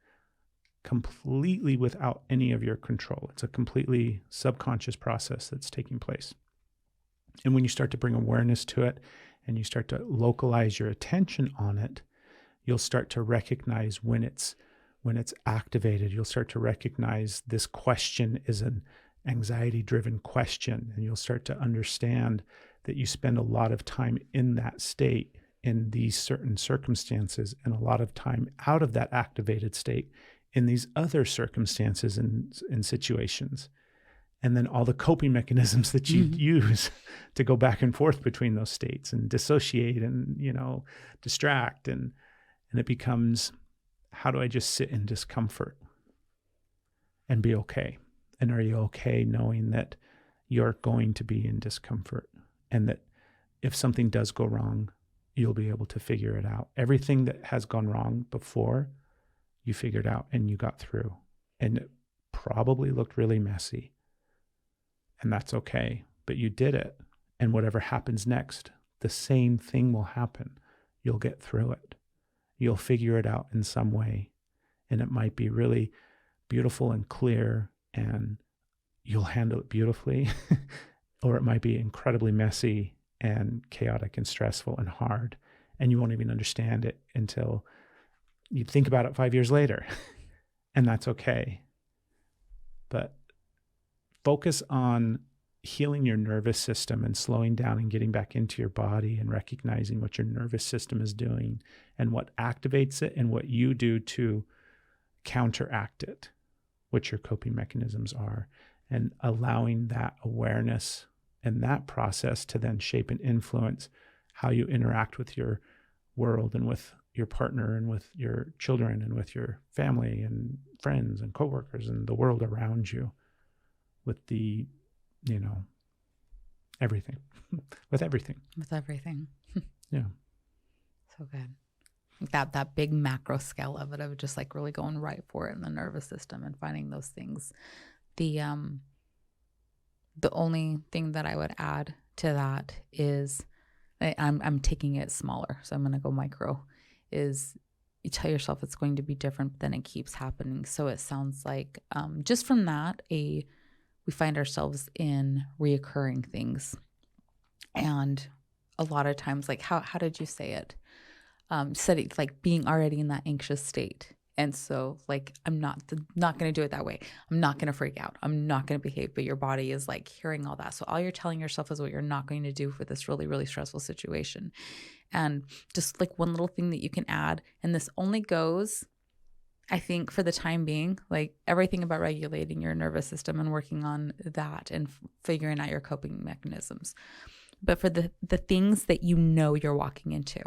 completely without any of your control. It's a completely subconscious process that's taking place. And when you start to bring awareness to it and you start to localize your attention on it, you'll start to recognize when it's activated. You'll start to recognize this question is an anxiety-driven question, and you'll start to understand that you spend a lot of time in that state in these certain circumstances, and a lot of time out of that activated state in these other circumstances and in situations. And then all the coping mechanisms that you use to go back and forth between those states and dissociate and, distract. And it becomes, how do I just sit in discomfort and be okay? And are you okay knowing that you're going to be in discomfort, and that if something does go wrong, you'll be able to figure it out? Everything that has gone wrong before, you figured out and you got through. And it probably looked really messy. And that's okay. But you did it. And whatever happens next, the same thing will happen. You'll get through it. You'll figure it out in some way. And it might be really beautiful and clear, and you'll handle it beautifully. Or it might be incredibly messy and chaotic and stressful and hard. And you won't even understand it until you think about it 5 years later. And that's okay. But focus on healing your nervous system and slowing down and getting back into your body and recognizing what your nervous system is doing and what activates it and what you do to counteract it, what your coping mechanisms are, and allowing that awareness and that process to then shape and influence how you interact with your world and with your partner and with your children and with your family and friends and coworkers and the world around you, with the, everything, with everything. Yeah. So good. That big macro scale of it, of just like really going right for it in the nervous system and finding those things. The only thing that I would add to that is, I'm taking it smaller, so I'm going to go micro, is you tell yourself it's going to be different, but then it keeps happening. So it sounds like just from that, we find ourselves in reoccurring things. And a lot of times, like, how did you say it? Said it like being already in that anxious state. And so like, I'm not going to do it that way. I'm not going to freak out. I'm not going to behave. But your body is like hearing all that. So all you're telling yourself is what you're not going to do for this really, really stressful situation. And just like one little thing that you can add, and this only goes, I think, for the time being, like everything about regulating your nervous system and working on that and figuring out your coping mechanisms. But for the things that you're walking into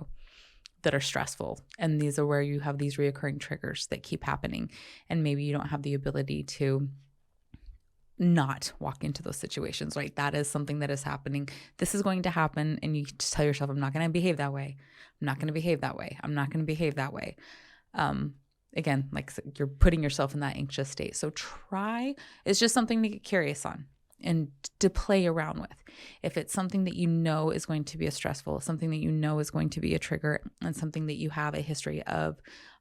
that are stressful, and these are where you have these reoccurring triggers that keep happening, and maybe you don't have the ability to not walk into those situations, right? That is something that is happening. This is going to happen, and you just tell yourself, I'm not going to behave that way. I'm not going to behave that way. I'm not going to behave that way. Again, like you're putting yourself in that anxious state. So it's just something to get curious on and to play around with. If it's something that you know is going to be something that you know is going to be a trigger, and something that you have a history of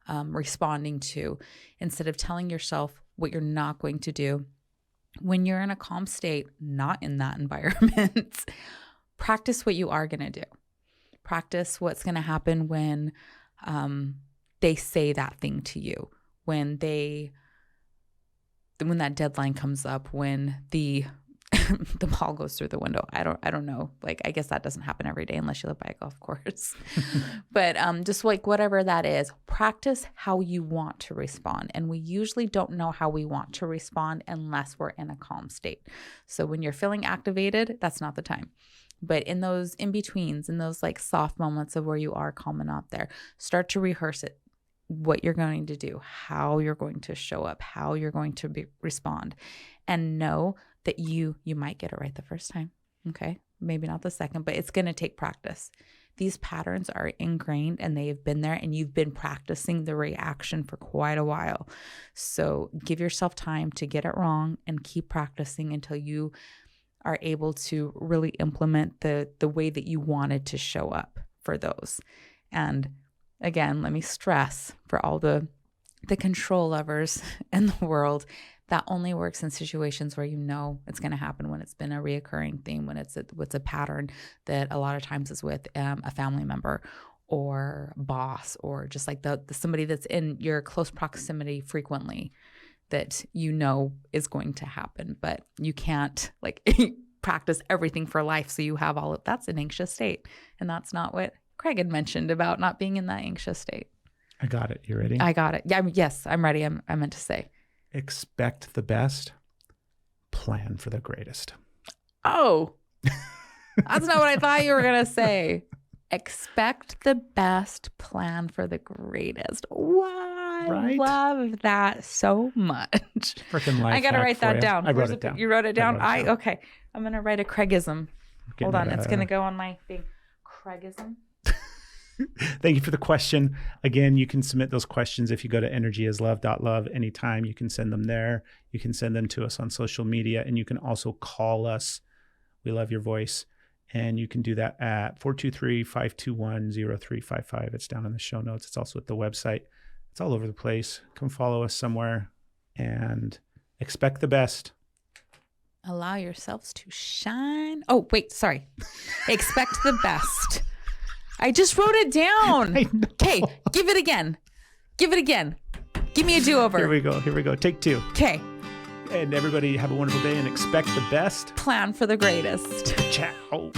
responding to, instead of telling yourself what you're not going to do, when you're in a calm state, not in that environment, practice what you are going to do. Practice what's going to happen when they say that thing to you, when that deadline comes up, when the ball goes through the window. I don't know. Like, I guess that doesn't happen every day unless you live by a golf course. But just like whatever that is, practice how you want to respond. And we usually don't know how we want to respond unless we're in a calm state. So when you're feeling activated, that's not the time. But in those in-betweens, in those like soft moments of where you are calm and not there, start to rehearse it, what you're going to do, how you're going to show up, how you're going to respond, and know that you might get it right the first time. Okay. Maybe not the second, but it's going to take practice. These patterns are ingrained and they have been there, and you've been practicing the reaction for quite a while. So give yourself time to get it wrong and keep practicing until you are able to really implement the way that you wanted to show up for those. And again, let me stress for all the control lovers in the world, that only works in situations where you know it's going to happen, when it's been a reoccurring theme, when it's a pattern that a lot of times is with a family member or boss, or just like the somebody that's in your close proximity frequently, that you know is going to happen. But you can't like practice everything for life, so you have all of that's an anxious state, and that's not what Craig had mentioned about not being in that anxious state. I got it. You ready? I got it. Yeah. Yes, I'm ready. I meant to say. Expect the best, plan for the greatest. Oh, that's not what I thought you were going to say. Expect the best, plan for the greatest. Wow. Right? I love that so much. Freaking life I got to hack write for that you. down. I wrote it down. You wrote it down? I wrote it down. Okay. I'm going to write a Craigism. Getting Hold on. it, It's going to go on my thing. Craigism. Thank you for the question. Again, you can submit those questions if you go to energyislove.love anytime. You can send them there. You can send them to us on social media, and you can also call us. We love your voice. And you can do that at 423-521-0355. It's down in the show notes. It's also at the website. It's all over the place. Come follow us somewhere and expect the best. Allow yourselves to shine. Oh, wait, sorry. Expect the best. I just wrote it down. Okay, give it again. Give it again. Give me a do-over. Here we go. Take two. Okay. And everybody have a wonderful day and expect the best. Plan for the greatest. Ciao.